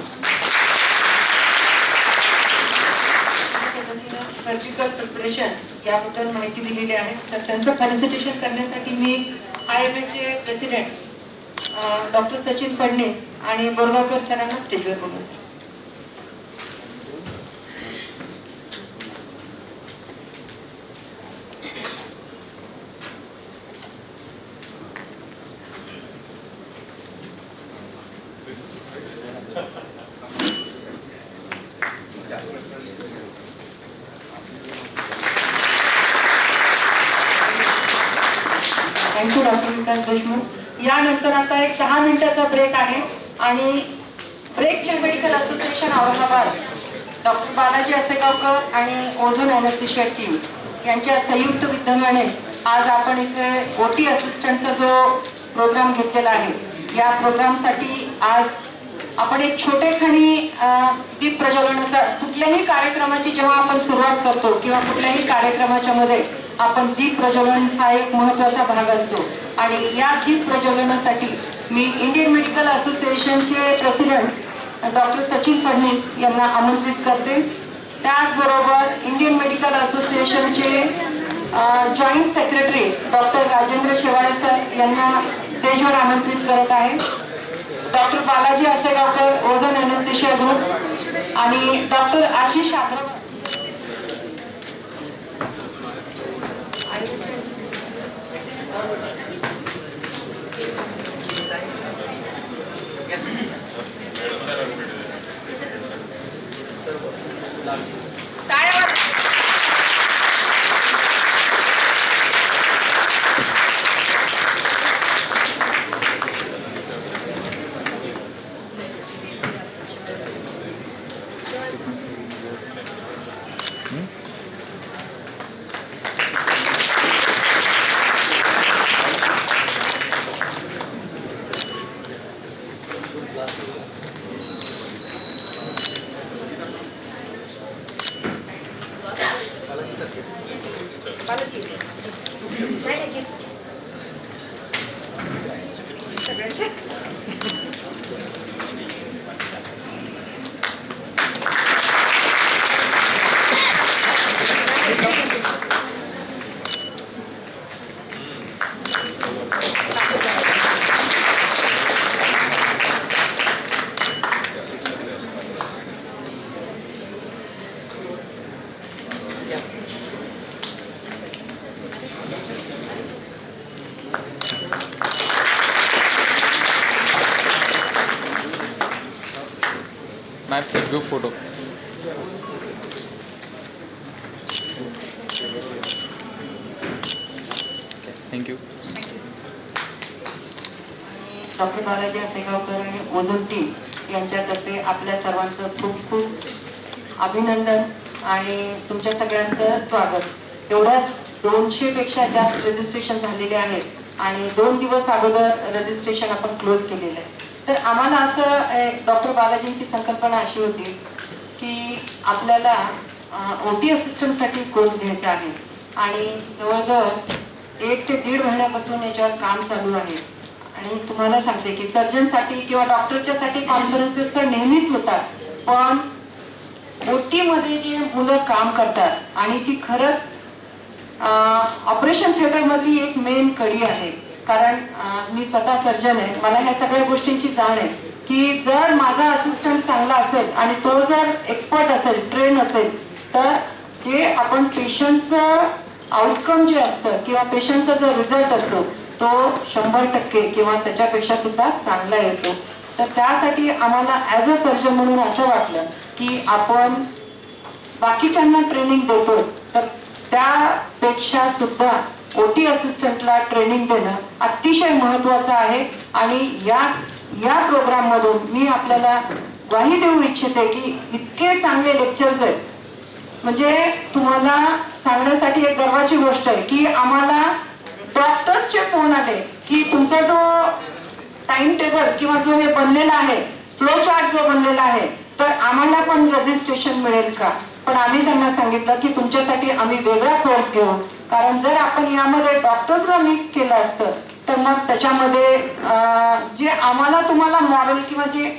Surgical preparation याबद्दल माहिती दिलेली आहे, तर त्यांचं felicitation करण्यासाठी मी IMAचे president doctor Sachin Phadnis आणि बोरगावकर सरांना स्टेजवर बोलवते. Thank you doctor Vikas Deshmukh. यानंतर आता एक 10 मिनिटाचा ब्रेक आहे आणि ब्रेकचे medical association Aurangabad, doctor Balaji Asegaonkar आणि ओझोन ॲनेस्थेशिया टीम यांच्या संयुक्त विद्यमाने आज आपण इथे ओटी असिस्टंटचा जो प्रोग्राम घेतलेला आहे, या प्रोग्रामसाठी आज आपण एक छोटेखानी दीप प्रज्वलनाचा, कुठल्याही कार्यक्रमाची जेव्हा आपण सुरुवात करतो किंवा कुठल्याही कार्यक्रमाच्या मध्ये आपण दीप प्रज्वलन हा एक महत्त्वाचा भाग असतो. आणि या दीप प्रज्वलनासाठी मी इंडियन मेडिकल असोसिएशनचे प्रेसिडेंट डॉक्टर सचिन फडणीस यांना आमंत्रित करते. त्याचबरोबर इंडियन मेडिकल असोसिएशनचे joint secretary doctor Rajendra Shewale sir यांना स्टेजवर आमंत्रित करत आहे. Doctor Balaji Asegaonkar Ozone anaesthesia group आणि doctor Ashish Agarwal. Group photo. Thank you. Doctor Balaji Asegaonkar आणि ओझोन टीम यांच्यातर्फे आपल्या सर्वांचं खूप खूप अभिनंदन आणि तुमच्या सगळ्यांचं स्वागत. एवढ्याच 200 पेक्षा जास्त रजिस्ट्रेशन झालेले आहेत आणि 2 दिवस अगोदर रजिस्ट्रेशन आपण क्लोज केलेलं आहे. तर आम्हाला असं डॉक्टर बालाजींची संकल्पना अशी होती की आपल्याला OT असिस्टंटसाठी कोर्स घ्यायचा आहे आणि जवळजवळ 1 ते 1.5 महिन्यापासून याच्यावर काम चालू आहे. आणि तुम्हाला सांगते की सर्जनसाठी किंवा डॉक्टरच्यासाठी कॉन्फरन्सेस तर नेहमीच होतात, पण OT मध्ये जे मुलं काम करतात आणि ती खरंच ऑपरेशन थिएटरमधली एक मेन कडी आहे. कारण मी स्वतः सर्जन आहे, मला ह्या सगळ्या गोष्टींची जाण आहे की जर माझा असिस्टंट चांगला असेल आणि तो जर एक्सपर्ट असेल, ट्रेन असेल, तर जे आपण पेशंटचं आउटकम जे असतं किंवा पेशंटचा जो रिझल्ट असतो तो 100% किंवा त्याच्यापेक्षा सुद्धा चांगला येतो. तर त्यासाठी आम्हाला ॲज अ सर्जन म्हणून असं वाटलं की आपण बाकीच्यांना ट्रेनिंग देतो, तर त्यापेक्षा सुद्धा OT असिस्टंटला ट्रेनिंग देणं अतिशय महत्त्वाचं आहे. आणि या प्रोग्राम मधून मी आपल्याला ग्वाही देऊ इच्छिते की इतके चांगले लेक्चर्स आहेत, म्हणजे तुम्हाला सांगण्यासाठी एक गर्वाची गोष्ट आहे की आम्हाला डॉक्टर्सचे फोन आले की तुमचा जो टाइम टेबल किंवा जो हे बनलेला आहे, फ्लो चार्ट जो बनलेला आहे, तर आम्हाला पण रजिस्ट्रेशन मिळेल का. पण आम्ही त्यांना सांगितलं की तुमच्यासाठी आम्ही वेगळा कोर्स घेऊ, कारण जर आपण यामध्ये डॉक्टर्सला मिक्स केलं असतं तर मग त्याच्यामध्ये जे आम्हाला तुम्हाला मॉरल किंवा जे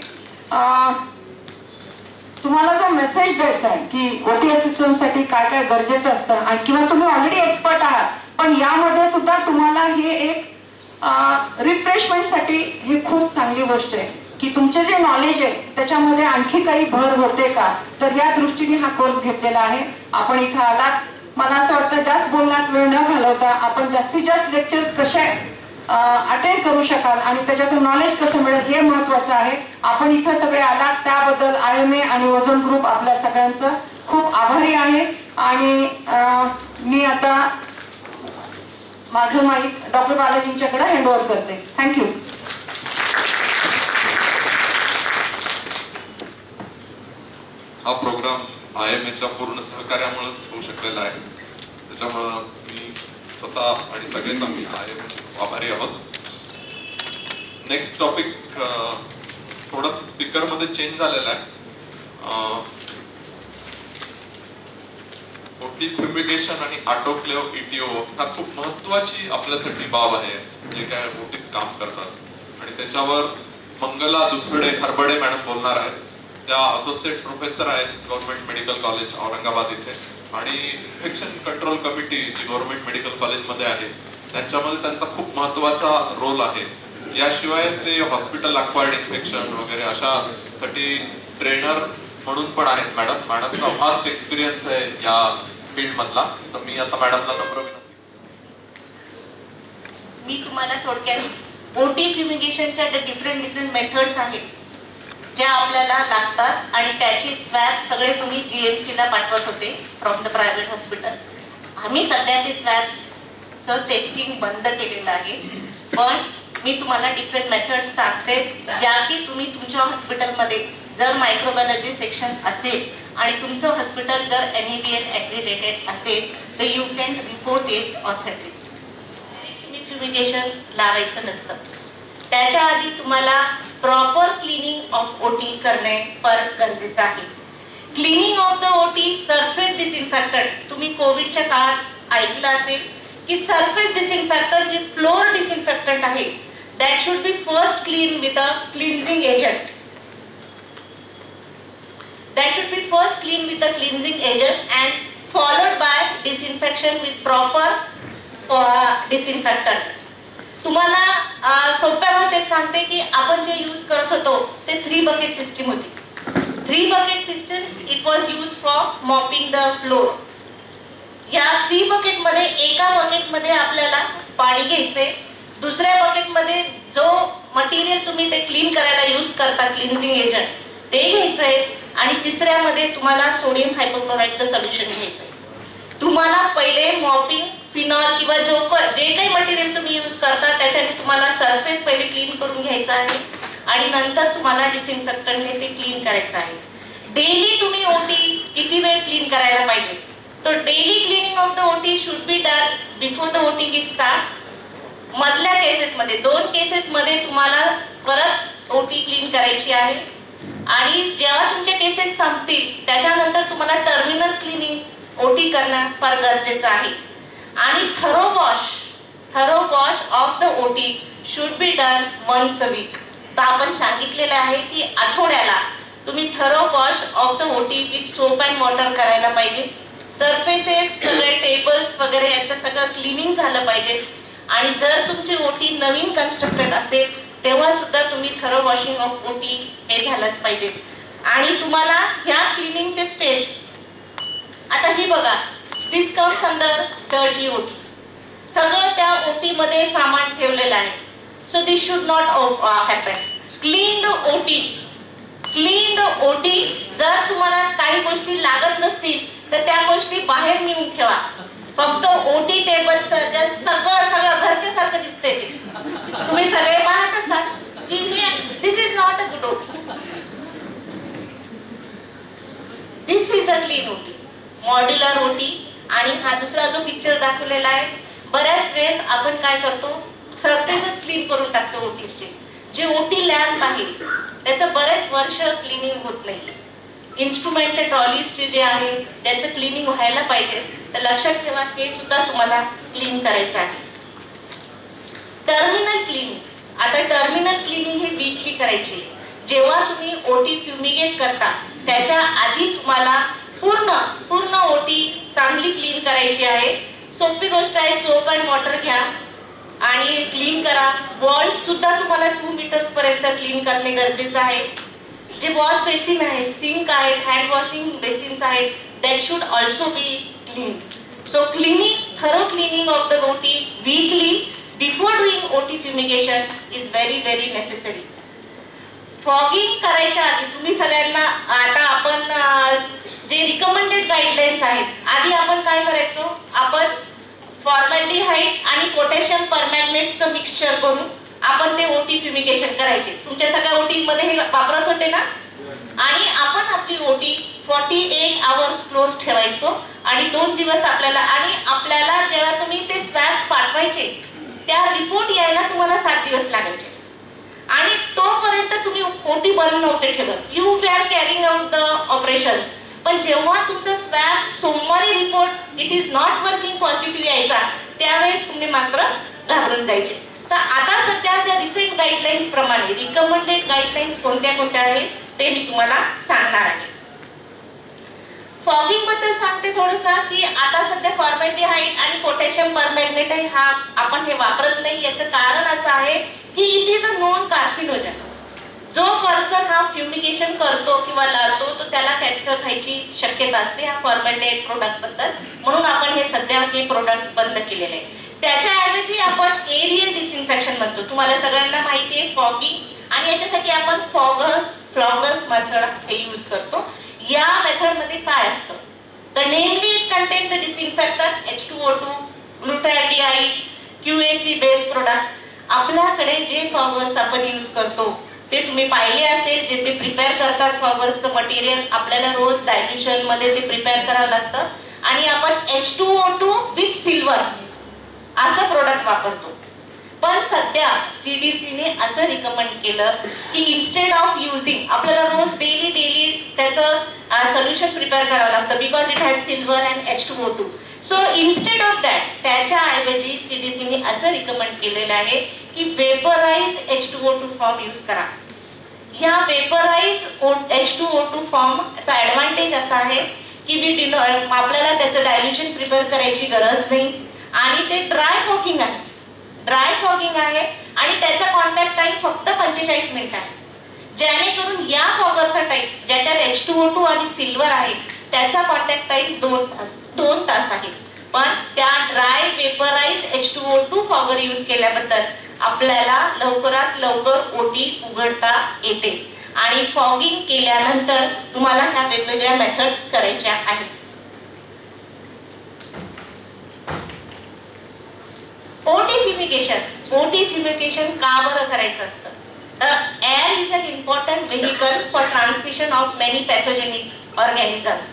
तुम्हाला जो मेसेज द्यायचा आहे की OT असिस्टंटसाठी काय काय गरजेचं असतं आणि किंवा तुम्ही ऑलरेडी एक्सपर्ट आहात, पण यामध्ये सुद्धा तुम्हाला हे एक रिफ्रेशमेंटसाठी हे खूप चांगली गोष्ट आहे की तुमचे जे नॉलेज आहे त्याच्यामध्ये आणखी काही भर होते का. तर या दृष्टीने हा कोर्स घेतलेला आहे. आपण इथं आलात, मला असं वाटतं जास्त बोलण्यात वेळ न घालवता आपण जास्तीत जास्त लेक्चर्स कसे अटेंड करू शकाल आणि त्याच्यातून नॉलेज कसं मिळेल हे महत्त्वाचं आहे. आपण इथं सगळे आलात त्याबद्दल IMA आणि ओझोन ग्रुप आपल्या सगळ्यांचं खूप आभारी आहे. आणि मी आता माझं माईक डॉक्टर बालाजींच्याकडे हँडओव्हर करते. थँक्यू. हा प्रोग्राम IMAच्या पूर्ण सहकार्यामुळेच होऊ शकलेला आहे. त्याच्यामुळं मी स्वतः आणि सगळेच आम्ही IMAचे आभारी आहोत. नेक्स्ट टॉपिक थोडासा स्पीकर मध्ये चेंज झालेला आहे. OT फ्युमिगेशन आणि ऑटोक्लेव्ह ETO हा खूप महत्वाची आपल्यासाठी बाब आहे. जे काय ओटीत काम करतात. आणि त्याच्यावर मंगला दुधडे हरबडे मॅडम बोलणार आहेत. त्या असोसिएट प्रोफेसर आहेत गव्हर्नमेंट मेडिकल कॉलेज औरंगाबाद इथे, आणि इन्फेक्शन कंट्रोल कमिटी जी गव्हर्नमेंट मेडिकल कॉलेजमध्ये आहे त्यांच्यामध्ये त्यांचा खूप महत्वाचा रोल आहे. याशिवाय ते हॉस्पिटल अक्वायर्ड इन्फेक्शन वगैरे अशासाठी ट्रेनर म्हणून पण आहेत मॅडमचा व्हास्ट एक्सपिरियन्स आहे या फील्ड मधला. तर मी आता मॅडमला नम्र विनंती. मी तुम्हाला थोडक्यात ओटी फ्युमिगेशनच्या डिफरंट मेथड्स आहेत ज्या आपल्याला लागतात, आणि त्याचे स्वॅब सगळे तुम्ही GMC ला पाठवत होते फ्रॉम द प्रायव्हेट हॉस्पिटल. आम्ही सध्या ते स्वॅब्सचं टेस्टिंग बंद केलेलं आहे, पण मी तुम्हाला डिफरंट मेथड्स सांगते ज्या की तुम्ही तुमच्या हॉस्पिटलमध्ये जर मायक्रोबायोलॉजी सेक्शन असेल आणि तुमचं हॉस्पिटल जर NABL ॲक्रिडेटेड असेल तर you can report it authentic. तुम्ही फ्युमिगेशन लावायचं नसतं. त्याच्या आधी तुम्हाला प्रॉपर क्लिनिंग ऑफ ओटी करणे गरजेचं आहे. क्लिनिंग ऑफ द ओटी, सरफेस डिसइन्फेक्टंट. तुम्ही कोविडच्या काळात ऐकलं असेल की सरफेस डिसइन्फेक्टंट जे फ्लोर डिसइन्फेक्टंट आहे that should be first cleaned with a cleansing agent. That should be first cleaned with a cleansing agent and followed by disinfection with proper disinfectant. तुम्हाला सोप्या भाषेत सांगते की आपण जे यूज करत होतो ते 3 bucket सिस्टीम होती. 3 bucket system it was use for mopping the floor. या 3 bucket मध्ये एका bucket मध्ये आपल्याला पाणी घ्यायचे, दुसऱ्या बकेट मध्ये जो मटेरियल तुम्ही ते क्लीन करायला यूज करता क्लिन्झिंग एजंट ते घ्यायचंय, आणि तिसऱ्या मध्ये तुम्हाला सोडियम हायपोक्लोराइडचं सोल्युशन घ्यायचंय. तुम्हाला पहिले मॉपिंग फिनॉल किंवा जे काही मटेरियल तुम्ही यूज करता त्याच्याने तुम्हाला सरफेस पहिले क्लीन करून घ्यायचा आहे, आणि नंतर तुम्हाला डिसइन्फेक्टंटने ते क्लीन करायचं आहे. डेली तुम्ही ओटी किती वेळ क्लीन करायला पाहिजे, तर daily cleaning of the OT should be done before the ओटी गेट स्टार्ट. मधल्या केसेसमध्ये 2 केसेसमध्ये तुम्हाला परत ओटी क्लीन करायची आहे, आणि जेव्हा तुमचे केसेस संपतील त्याच्यानंतर तुम्हाला टर्मिनल क्लिनिंग ओटी करणं फार गरजेचं आहे. आणि thorough wash of the OT should be done once a week. तर आपण सांगितलेलं आहे की आठवड्याला तुम्ही thorough wash of the OT with soap and water करायला पाहिजे. सरफेसेस सगळे टेबल्स वगैरे याचं सगळं क्लिनिंग झालं पाहिजे. आणि जर तुमची ओटी नवीन कन्स्ट्रक्टेड असेल तेव्हा सुद्धा तुम्ही थरो वॉशिंग ऑफ ओटी हे झालंच पाहिजे. आणि तुम्हाला ह्या क्लिनिंगचे स्टेप्स आता ही बघा, दिस कम्स अंडर डर्टी ओटी. सगळं त्या ओटी मध्ये सामान ठेवलेलं आहे. So this should not happen. Cleaned ओटी जर तुम्हाला काही गोष्टी लागत नसतील तर त्या गोष्टी बाहेर नेऊन ठेवा. फक्त ओटी टेबल सर्जन सगळं घरच्या सारखं दिसते ते. तुम्ही सगळे पाहत असाल की दिस इज नॉट अ गुड ओटी. दिस इज अ क्लीन ओटी, मॉड्युलर ओटी. आणि हा दुसरा जो पिक्चर दाखवलेला आहे, बऱ्याच वेळेस आपण काय करतो, सरफेसच क्लीन करून टाकतो ओटीचे. जे ओटी लॅम्प आहे त्याचं बरेच वर्ष क्लिनिंग होत नाही. इन्स्ट्रुमेंटच्या ट्रॉलीजचे जे आहे त्याचं क्लिनिंग व्हायला पाहिजे. तर लक्षात ठेवा हे सुद्धा तुम्हाला क्लीन करायचं आहे. Terminal cleaning. आता टर्मिनल क्लिनिंग हे वीकली करायचे. जेव्हा तुम्ही ओटी फ्युमिगेट करता त्याच्या आधी तुम्हाला पूर्ण ओटी चांगली क्लीन करायची आहे. सोपी गोष्ट आहे, सोप अँड वॉटर घ्या आणि क्लीन करा. वॉल्स सुद्धा तुम्हाला 2 मीटर्स पर्यंत क्लीन करणे गरजेचं आहे. जे वॉश बेसिन आहे, सिंक आहेत, हँड वॉशिंग बेसिन्स आहेत, that should also be clean. So thorough cleaning of the ओटी वीकली बिफोर डुईंग ओटी fumigation is very necessary. Fogging करायच्या आधी तुम्ही सगळ्यांना, आता आपण जे रिकमेंडेड गाईडलाईन्स आहेत, आधी आपण काय करायचो, आपण फॉर्मॅल्डिहाइड आणि पोटॅशियम परमॅंगनेटचं मिक्सचर करून आपण ते ओटी फ्युमिगेशन करायचे. तुमच्या सगळ्या ओटीमध्ये हे वापरत होते ना. आणि आपण आपली ओटी 48 आवर्स क्लोज ठेवायचो आणि 2 दिवस आपल्याला जेव्हा तुम्ही ते स्वॅब्स पाठवायचे त्या रिपोर्ट यायला तुम्हाला 7 दिवस लागायचे. आणि तोपर्यंत तुम्ही ओटी बंद नव्हते ठेवत. You are carrying out the operations. पण जेव्हा तुमचा स्वॅब सोमवारी report it is not working positive यायचा त्यावेळेस तुम्ही मात्र घाबरून जायचे. तर आता सध्याच्या रिसेंट गाईडलाईन्स प्रमाणे रिकमेंडेड गाईडलाईन्स कोणत्या कोणत्या आहेत ते मी तुम्हाला सांगणार आहे. फॉगिंग बद्दल सांगते थोडंसं की आता सध्या फॉर्मॅल्डिहाइड आणि पोटॅशियम परमॅग्नेटाइड हा आपण हे वापरत नाही. याचं कारण असं आहे की it is a known carcinogen. जो पर्सन हा फ्युमिगेशन करतो किंवा लावतो तो त्याला कॅन्सर व्हायची शक्यता असते ह्या फॉर्मॅल्डिहाइड प्रोडक्ट बद्दल. म्हणून आपण हे सध्या हे प्रोडक्ट बंद केलेले आहे. त्याच्याऐवजी आपण एरियल डिसइन्फेक्शन म्हणतो. तुम्हाला सगळ्यांना माहिती आहे फॉगिंग आणि याच्यासाठी आपण फ्लॉगर्स मेथड हे यूज करतो. या मेथड मध्ये काय असतं तर नेमली it content the disinfectant H2O2, ग्लुटाल्डिहाइड, QAC based product. आपल्याकडे जे फ्लॉगर्स आपण यूज करतो ते तुम्ही पाहिले असेल, जे ते प्रिपेअर करतात फ्लॉगर्सचं मटेरियल आपल्याला रोज डायल्युशन मध्ये ते प्रिपेअर करावं लागतं आणि आपण H2O2 विथ सिल्वर असं प्रोडक्ट वापरतो. पण सध्या CDCने असं रिकमेंड केलं की इन्स्टेड ऑफ युजिंग आपल्याला रोज डेली त्याचं सोल्युशन प्रिपेअर करावं लागतं because it has silver and H2O2. So instead of that त्याच्याऐवजी CDCने असं रिकमेंड केलेलं आहे की वेपराइज H2O2 फॉर्म यूज करा. या वेपराइज H2O2 फॉर्मचा ऍडव्हान्टेज असा आहे की आपल्याला त्याचं डायल्युशन प्रिपेअर करायची गरज नाही आणि ते ड्राय फॉगिंग आहे आणि त्याचा कॉन्टॅक्ट टाइम फक्त 45 मिनिटं आहे. जेणेकरून या फॉगरचा टाइम ज्याच्यात H2O2 आणि सिल्वर आहे त्याचा कॉन्टॅक्ट टाइम 2 तास आहे. पण त्या dry vaporise H2O2 fogger use केल्याबद्दल आपल्याला लवकरात लवकर ओटी उघडता येते आणि फॉगिंग केल्यानंतर तुम्हाला ह्या वेगवेगळ्या मेथड्स करायच्या आहेत. ओटी फ्युमिगेशन का बरं करायचं असतं तर air is an important vehicle for transmission of many pathogenic organisms.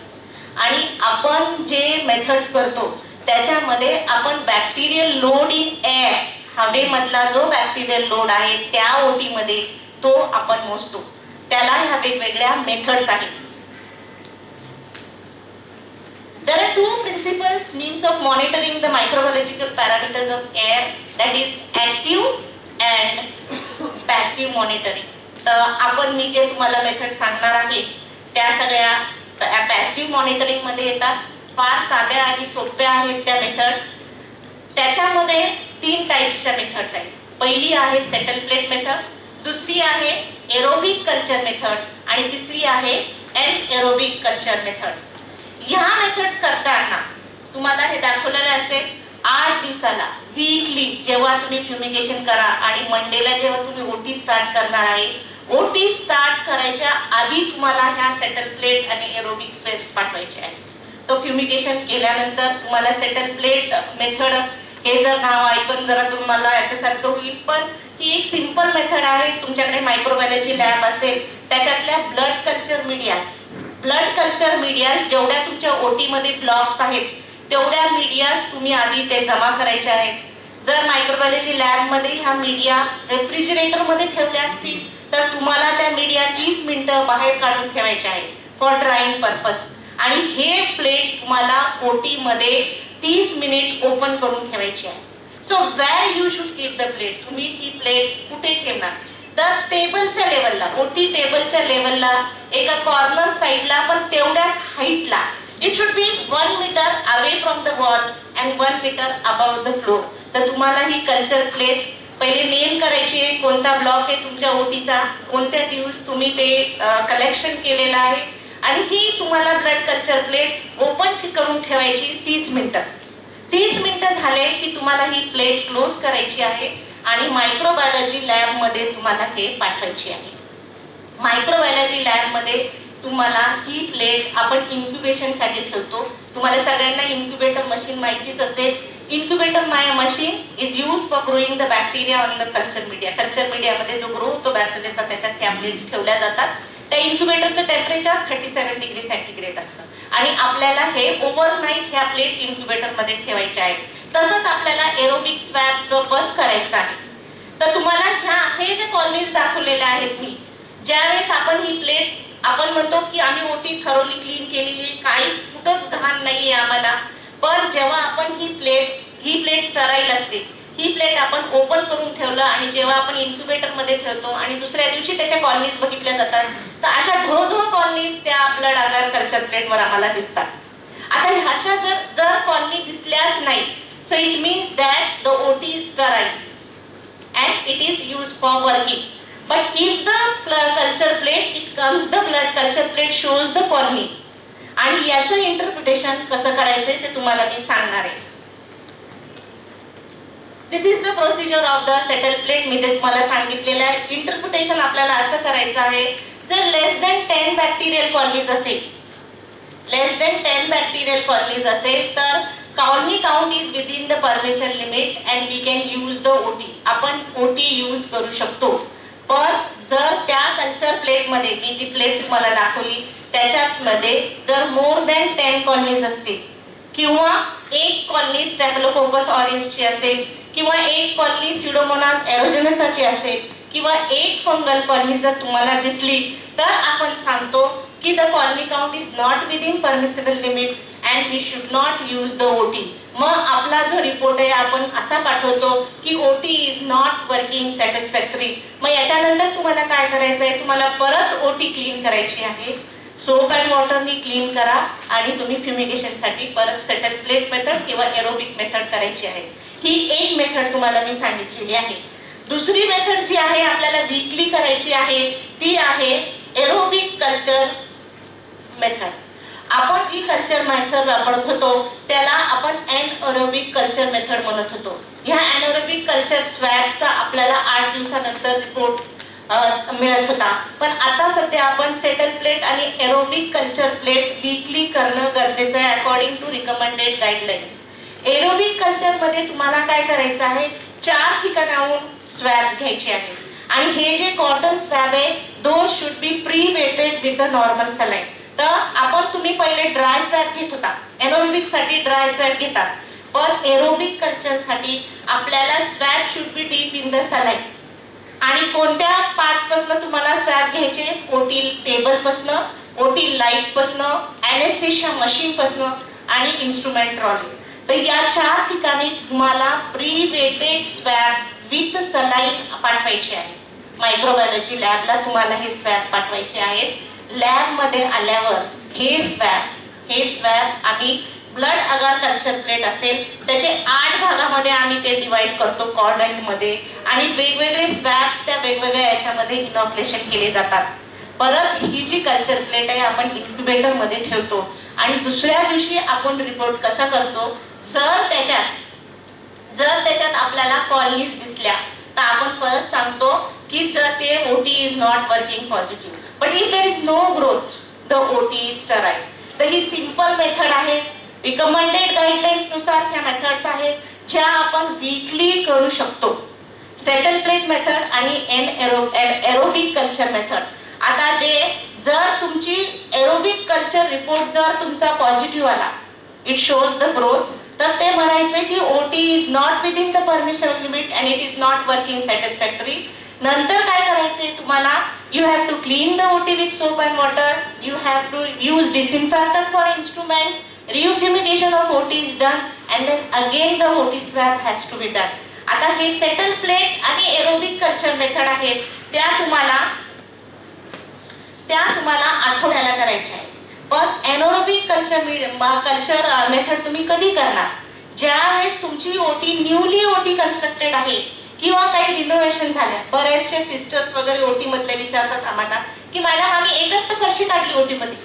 आणि आपण जे मेथड्स करतो त्याच्यामध्ये आपण बॅक्टेरियल लोड इन एअर हवेमधला जो बॅक्टेरियल लोड आहे त्या ओटीमध्ये तो आपण मोजतो. त्याला ह्या वेगवेगळ्या मेथड्स आहेत. There are two principal means of monitoring the microbiological parameters of air, that is active and passive monitoring. तर आपण मी जे तुम्हाला मेथड सांगणार आहे त्या सगळ्या पॅसिव्ह मॉनिटरिंग मध्ये येतात. फार साध्या आणि सोप्या आहेत त्या मेथड. त्याच्यामध्ये 3 टाइप्सच्या मेथड्स आहेत. पहिली आहे सेटल प्लेट मेथड, दुसरी आहे एरोबिक कल्चर मेथड आणि तिसरी आहे एरोबिक कल्चर मेथड्स. ह्या मेथड्स करताना तुम्हाला हे दाखवलेलं असेल 8 दिवसाला वीकली जेव्हा तुम्ही फ्युमिगेशन करा आणि मंडेला जेव्हा तुम्ही ओटी स्टार्ट करणार आहे ओटी स्टार्ट करायच्या आधी तुम्हाला ह्या सेटल प्लेट आणि एरोबिक स्वेप्स पाठवायचे आहेत. तो फ्युमिगेशन केल्यानंतर तुम्हाला सेटल प्लेट मेथड हे जर नाव ऐकून जरा तुम्हाला याच्यासारखं होईल पण ही एक सिंपल मेथड आहे. तुमच्याकडे मायक्रोबायोलॉजी लॅब असेल त्याच्यातल्या ब्लड कल्चर मीडियाज जेवढ्या तुमच्या ओटी मध्ये ब्लॉक्स आहेत तेवढ्या मीडियाज तुम्ही आधी ते जमा करायचे आहेत. जर मायक्रोबायोलॉजी लॅब मध्ये ह्या मीडिया रेफ्रिजरेटर मध्ये ठेवल्या असतील तर तुम्हाला त्या मीडिया 30 मिनिटं बाहेर काढून ठेवायच्या आहेत फॉर ड्राईंग पर्पज. आणि हे प्लेट तुम्हाला ओटी मध्ये 30 मिनिट ओपन करून ठेवायची आहे. So where you should keep the plate. तुम्ही ही प्लेट कुठे ठेवणार तर टेबलच्या लेवलला, ओटी टेबलच्या लेवलला एका कॉर्नर साइडला पण तेवढ्याच हाईटला. It should be 1 metre away from the wall and 1 metre about the floor. तर तुम्हाला ही कल्चर प्लेट पहिले नेम करायची आहे कोणता ब्लॉक आहे तुमच्या ओटीचा, कोणत्या दिवस तुम्ही ते कलेक्शन केलेलं आहे आणि ही तुम्हाला ब्लड कल्चर प्लेट ओपन करून ठेवायची 30 मिनिटं. 30 मिनिटं झाले की तुम्हाला ही प्लेट क्लोज करायची आहे आणि मायक्रोबायोलॉजी लॅब मध्ये तुम्हाला हे पाठवायची आहे. मायक्रोबायोलॉजी लॅब मध्ये तुम्हाला ही प्लेट आपण इन्क्युबेशन साठी ठेवतो. तुम्हाला सगळ्यांना इन्क्युबेटर मशीन माहितीच असेल. Incubator machine is use for growing the bacteria on the culture media. Culture मीडियामध्ये जो ग्रो होतो बॅक्टेरियाचा त्याच्यात ह्या प्लेट्स ठेवल्या जातात. त्या इन्क्युबेटरचं टेम्परेचर 37 डिग्री सेंटीग्रेड असतं आणि आपल्याला हे ओव्हरनाईट ह्या प्लेट्स इन्क्युबेटर मध्ये ठेवायच्या आहेत. तसंच आपल्याला एरोबिक स्वॅबचं पण करायचं आहे. तर तुम्हाला हे जे कॉलनीज दाखवलेले आहेत मी ज्यावेळेस आपण ही प्लेट आपण म्हणतो की आम्ही ओटी थरोली क्लीन केलेली काहीच कुठंच घाण नाहीये आम्हाला. पण जेव्हा आपण ही प्लेट स्टराईल असते ही प्लेट आपण ओपन करून ठेवलं आणि जेव्हा आपण इन्क्युबेटर मध्ये ठेवतो आणि दुसऱ्या दिवशी त्याच्या कॉलनीज बघितल्या जातात, तर अशा धो कॉलनीज त्या ब्लड अगर कल्चर प्लेटवर आम्हाला दिसतात. आता अशा जर कॉलनी दिसल्याच नाही, so it means that the OT is sterile and it is used for working. But if the culture plate, it comes, the blood culture plate shows the colony. आणि याचं इंटरप्रिटेशन कसं करायचंय ते तुम्हाला मी सांगणार आहे. This is the procedure of the settle plate. मी ते तुम्हाला सांगितलेलं आहे. इंटरप्रिटेशन आपल्याला असं करायचं आहे, जर लेस दॅन 10 बॅक्टेरियल कॉलनीज असेल, लेस दॅन 10 बॅक्टेरियल कॉलनीज असेल तर colony count is within the permission limit and we can use the OT. आपण OT यूज करू शकतो. पण जर त्या कल्चर प्लेट मध्ये, मी जी प्लेट तुम्हाला दाखवली त्याच्यामध्ये जर मोर दॅन 10 कॉलनीज असतील किंवा एक कॉलनी स्टॅफिलोकोकस ऑरियसची असेल किंवा एक कॉलनी स्युडोमोनास एरोजेनसची असेल किंवा एक फंगल कॉलनी जर तुम्हाला दिसली तर आपण सांगतो की the colony count is not within permissible limit and we should not use the OT. मग आपला जो रिपोर्ट आहे आपण असा पाठवतो की OT is not working satisfactory. मग याच्यानंतर तुम्हाला काय करायचं आहे, तुम्हाला परत OT क्लीन करायची आहे. सोप अँड वॉटरनी क्लीन करा आणि तुम्ही फ्युमिगेशन साठी परत सेटल प्लेट मेथड किंवा एरोबिक मेथड करायची आहे. ही एक मेथड तुम्हाला मी सांगितलेली आहे. दुसरी मेथड जी आहे आपल्याला वीकली करायची आहे ती आहे एरोबिक कल्चर मेथड. आपण जी कल्चर मेथड वापरत होतो त्याला आपण एनएरोबिक कल्चर मेथड म्हणत होतो. ह्या एनएरोबिक कल्चर स्वॅबचा आपल्याला 8 दिवसानंतर रिपोर्ट मिळत होता. पण आता सध्या आपण सेटल प्लेट आणि एरोबिक कल्चर प्लेट वीकली करणं गरजेचं आहे according to recommended guidelines. Aerobic culture मध्ये तुम्हाला काय करायचं आहे, 4 ठिकाणाहून स्वॅब्स घ्यायचे आहेत आणि हे जे कॉटन स्वॅब आहे those should be pre wetted with the normal saline. तर तुम्ही पहिले ड्राय स्वॅब घेत होता, एरोबिक साठी ड्राय स्वॅब घेतात, पण एरोबिक कल्चर साठी आपल्याला swab should be deep in the saline. आणि कोणत्या पार्ट्स पासून तुम्हाला स्वॅब घ्यायचे, ओटी टेबल पासून, ओटी लाईट पासून, एनेस्थेशिया मशीन पासून आणि इन्स्ट्रुमेंट ट्रॉली. तर या 4 ठिकाणी तुम्हाला pre wetted swab with saline पाठवायचे आहे. मायक्रोबायोलॉजी लॅबला तुम्हाला हे स्वॅब पाठवायचे आहेत. लॅब मध्ये आल्यावर हे स्वॅब आम्ही ब्लड अगर कल्चर प्लेट असेल त्याचे 8 भागामध्ये आम्ही ते डिवाइड करतो कॉर्डंट मध्ये आणि वेगवेगळे स्वॅब्स त्या वेगवेगळ्या याच्यामध्ये इनॉक्युलेशन केले जातात. परत ही जी कल्चर प्लेट आहे आपण इन्क्युबेटर मध्ये ठेवतो आणि दुसऱ्या दिवशी आपण रिपोर्ट कसा करतो, जर त्याच्यात आपल्याला कॉलनीज दिसल्या तर आपण परत सांगतो की जर ते OT is not working positive. But if there is no growth the OT is sterile. तर ही सिंपल मेथड आहे. रिकमेंडेड गाईडलाईन्स नुसार ह्या मेथड्स आहेत ज्या आपण वीकली करू शकतो. सेटल प्लेट मेथड आणि एरोबिक कल्चर मेथड. आता जर तुमची एरोबिक कल्चर रिपोर्ट जर तुमचा पॉझिटिव्ह आला, इट शोज द ग्रोथ, तर ते म्हणायचे की OT is not within the permission limit and it is not working satisfactory. नंतर काय करायचे तुम्हाला, you have to clean the OT with soap and water, you have to use disinfectant for instruments, refumigation of OT is done and then again the OT swab has to be done. आता हे settle plate आणि aerobic culture method आहेत त्या तुम्हाला आठवड्याला करायच्या आहेत. पण एनोरोबिक कल्चर मेथड तुम्ही कधी करणार, ज्यावेळेस तुमची OT न्यूली OT कन्स्ट्रक्टेड आहे किंवा काही रिनोव्हेशन झाल्या. बरेचसे सिस्टर्स वगैरे OT मधले विचारतात आम्हाला की मॅडम आम्ही एकच तर फरशी काढली OT मध्ये,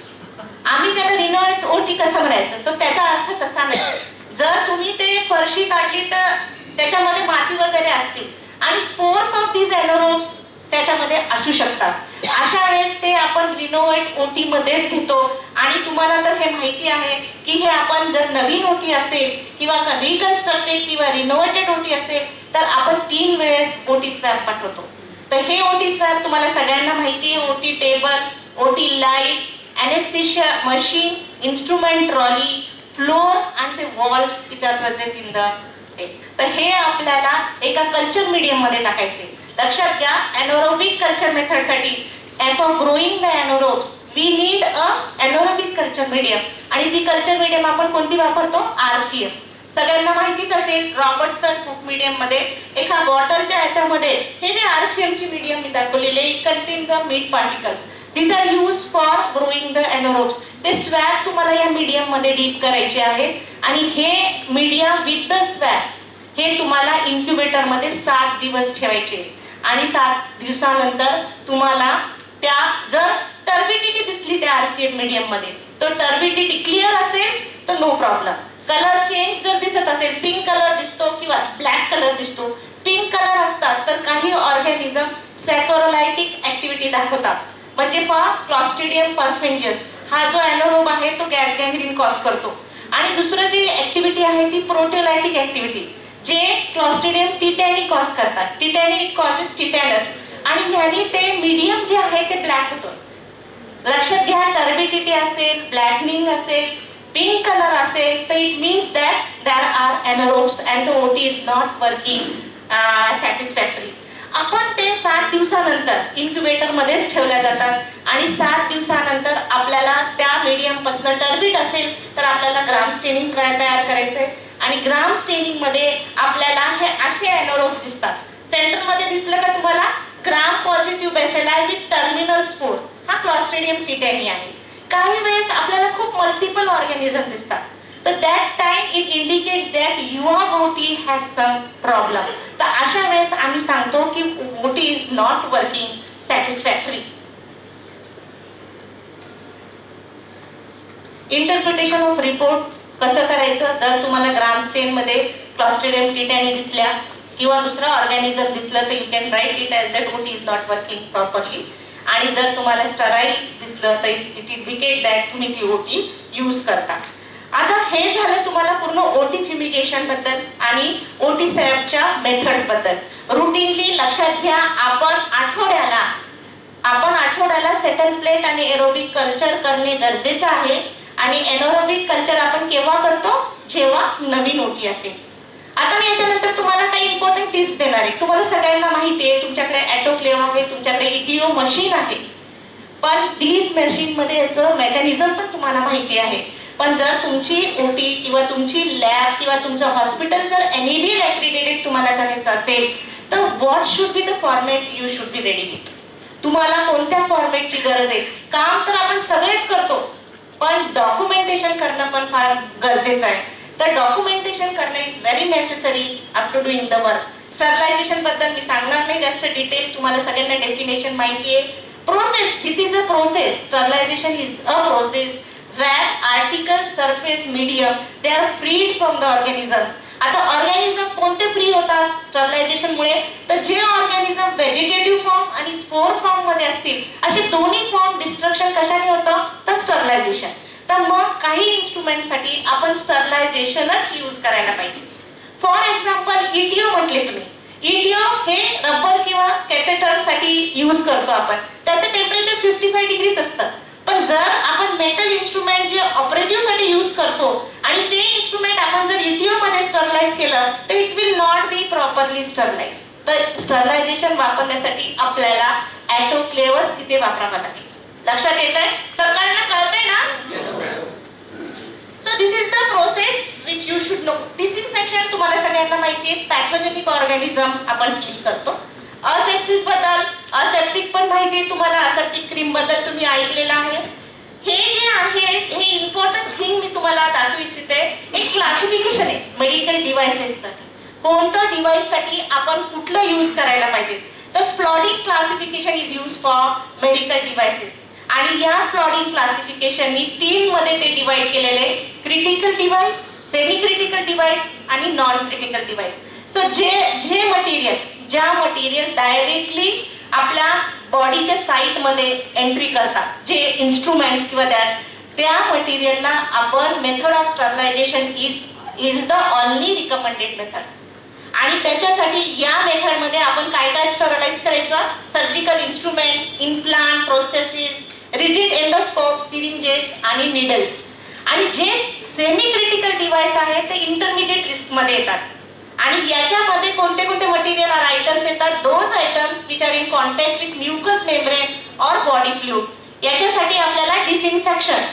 आम्ही त्याला रिनोव्हेट OT कसं म्हणायचं. तर त्याचा अर्थ तसा नाही. जर तुम्ही ते फरशी काढली तर त्याच्यामध्ये माती वगैरे असतील आणि स्पोर्स ऑफ दीज एनोरोब्स त्याच्यामध्ये असू शकतात. अशा वेळेस ते आपण रिनोव्हेट OT मध्येच घेतो आणि तुम्हाला तर हे माहिती आहे की हे आपण जर नवीन OT असेल किंवा रिकन्स्ट्रक्टेड किंवा रिनोव्हेटेड OT असेल तर आपण 3 वेळेस OT स्वॅब पाठवतो. तर हे OT स्वॅब तुम्हाला सगळ्यांना माहिती आहे. OT table, OT light, anaesthesia machine, instrument trolley, floor and the walls which are present in the tape. तर हे आपल्याला एका कल्चर मीडियम मध्ये टाकायचे. लक्षात घ्या, एनोरोबिक कल्चर मेथड साठी for growing the anaerobes we need a anaerobic culture medium आणि ती कल्चर मीडियम आपण कोणती वापरतो, RCM. सगळ्यांना माहितीच असेल, रॉबर्टसन कुक मीडियम मध्ये एका बॉटलच्या ह्याच्यामध्ये हे जे RCM ची मीडियम मी दाखवलेले contain the meat particles. These are used for growing the anaerobes. ते स्वॅब तुम्हाला या मीडियम मध्ये डीप करायचे आहेत आणि हे मीडियम विथ द स्वॅब हे तुम्हाला इन्क्युबेटर मध्ये 7 दिवस ठेवायचे आणि 7 दिवसानंतर तुम्हाला त्या जर टर्बिडिटी दिसली त्या RCM मीडियम मध्ये तर टर्बिडिटी क्लिअर असेल तर नो प्रॉब्लेम. कलर चेंज जर दिसत असेल, पिंक कलर दिसतो किंवा ब्लॅक कलर दिसतो, पिंक कलर असतात तर काही ऑर्गॅनिझम सॅकरोलायटिक ऍक्टिव्हिटी दाखवतात. म्हणजे क्लॉस्ट्रिडियम परफेंजस हा जो ॲनारोब आहे तो गॅस गँग्रीन कॉज करतो. आणि दुसरं जी ऍक्टिव्हिटी आहे ती प्रोटिओलायटिक ऍक्टिव्हिटी जे क्लॉस्ट्रिडियम टिटॅनी कॉज करतात. टिटॅनी कॉजेस टिटॅनस आणि ह्यानी ते मीडियम जे आहे ते ब्लॅक होतं. लक्षात घ्या, टर्बिडिटी असेल, ब्लॅकनिंग असेल, पिंक कलर असेल तर it means that there are anaerobes and the OT is not working satisfactory. आपण ते 7 दिवसानंतर इन्क्युबेटर मध्येच ठेवल्या जातात आणि 7 दिवसानंतर आपल्याला त्या मीडियम पासून टर्बिड असेल तर आपल्याला ग्राम स्टेनिंग तयार करायचंय आणि ग्राम स्टेनिंग मध्ये आपल्याला हे असे anaerobes दिसतात. सेंटर मध्ये दिसलं का तुम्हाला gram positive bacilli with terminal spore हा क्लॉस्ट्रिडियम टिटॅनी आहे. काही वेळेस आपल्याला खूप मल्टिपल ऑर्गॅनिझम दिसतात तर that time it indicates that your OT has some problem. तर अशा वेळेस आम्ही सांगतो की OT is not working satisfactory. Interpretation of report कसं करायचं? जर तुम्हाला ग्राम स्टेन मध्ये क्लॉस्ट्रिडियम टिटॅनी दिसल्या किंवा दुसरा ऑर्गॅनिझम दिसलं तर you can write it as that OT is not working properly. आणि जर तुम्हाला स्टराईल दिसलं तर इट इंडिकेट दॅट तुम्ही ती OT यूज करता. आता हे झालं तुम्हाला पूर्ण OT फ्युमिगेशन बद्दल आणि OT सॅबच्या मेथड्स बद्दल. रुटीनली लक्षात घ्या, आपण आठवड्याला सेटल प्लेट आणि एरोबिक कल्चर करणे गरजेचं आहे. आणि एरोबिक कल्चर आपण केव्हा करतो? जेव्हा नवीन OT असेल. आता मी याच्यानंतर तुम्हाला काही इम्पॉर्टंट टिप्स देणार आहे. तुम्हाला सगळ्यांना माहिती आहे तुमच्याकडे ऑटोक्लेव्ह आहे, तुमच्याकडे ETO मशीन आहे, पण डीस मशीन मध्ये याचं मेकॅनिझम पण तुम्हाला माहिती आहे. पण जर तुमची OT किंवा तुमची लॅब किंवा तुमचं हॉस्पिटल जर NABL accredited तुम्हाला करायचं असेल तर what should be the format you should be ready with. तुम्हाला कोणत्या फॉर्मॅटची गरज आहे? काम तर आपण सगळेच करतो पण डॉक्युमेंटेशन करणं पण फार गरजेचं आहे. तर डॉक्युमेंटेशन करणं is very necessary after doing the work. Sterilisation बद्दल मी सांगणार नाही जास्त डिटेल, तुम्हाला सगळ्यांना डेफिनेशन माहिती आहे. Process, this is a process. Sterilisation is a process where article surface medium they are freed from the organisms. आता ऑर्गॅनिझम कोणते फ्री होतात स्टरलायझेशन मुळे? तर जे ऑर्गॅनिझम व्हेजिटेटिव्ह फॉर्म आणि स्पोर फॉर्म मध्ये असतील असे दोन्ही फॉर्म डिस्ट्रक्शन कशाने होतं? तर स्टरलायझेशन. तर मग काही इन्स्ट्रुमेंट साठी आपण स्टरलायझेशनच यूज करायला पाहिजे. फॉर एक्झाम्पल ETO म्हटले तुम्ही, ETO हे रबर किंवा कॅथेटर साठी यूज करतो आपण. त्याचं टेम्परेचर 55 डिग्रीच असतं. पण जर आपण मेटल इन्स्ट्रुमेंट जे ऑपरेटिव्ह साठी यूज करतो आणि ते इन्स्ट्रुमेंट आपण जर ETO मध्ये स्टरलाइज केलं तर it will not be properly sterilise. तर स्टरलायझेशन वापरण्यासाठी आपल्याला ऑटोक्लेव्हच तिथे वापरावा लागेल. लक्षात येतंय? सगळ्यांना कळतंय ना? So this is the process which you should know. Disinfection तुम्हाला सगळ्यांना माहिती आहे, पॅथोजेनिक ऑर्गॅनिझम आपण किल करतो. असेप्सिस बद्दल, असेप्टिक पण माहिती आहे तुम्हाला, असेप्टिक क्रीम बद्दल तुम्ही ऐकलेलं आहे. हे जे आहे हे इम्पॉर्टंट थिंग मी तुम्हाला दाखवू इच्छिते. एक क्लासिफिकेशन आहे मेडिकल डिव्हाइसेससाठी. कोणतं डिव्हाइस साठी आपण कुठलं यूज करायला पाहिजे? तर Spaulding classification is use for medical devices. आणि या स्प्लॉटिंग क्लासिफिकेशननी 3 मध्ये ते डिवाइड केलेले: critical device, semi critical device आणि नॉन क्रिटिकल डिव्हाइस. सो जे मटेरियल, ज्या मटेरियल डायरेक्टली आपल्या बॉडीच्या साईट मध्ये एंट्री करतात, जे इन्स्ट्रुमेंट्स किंवा त्या मटेरियलला आपण method of sterilisation is the only recommended method. आणि त्याच्यासाठी या मेथड मध्ये आपण काय काय स्टरलाइज करायचं? Surgical instrument, implant, prosthesis, rigid endoscope, syringes आणि निडल्स. आणि जे सेमी क्रिटिकल डिव्हाइस आहे ते इंटरमिजिएट रिस्क मध्ये येतात. आणि याच्यामध्ये कोणते कोणते मटेरियल और आयटम्स येतात? Those items which are in contact with mucous membrane और बॉडी फ्लूइड. याच्यासाठी आपल्याला disinfection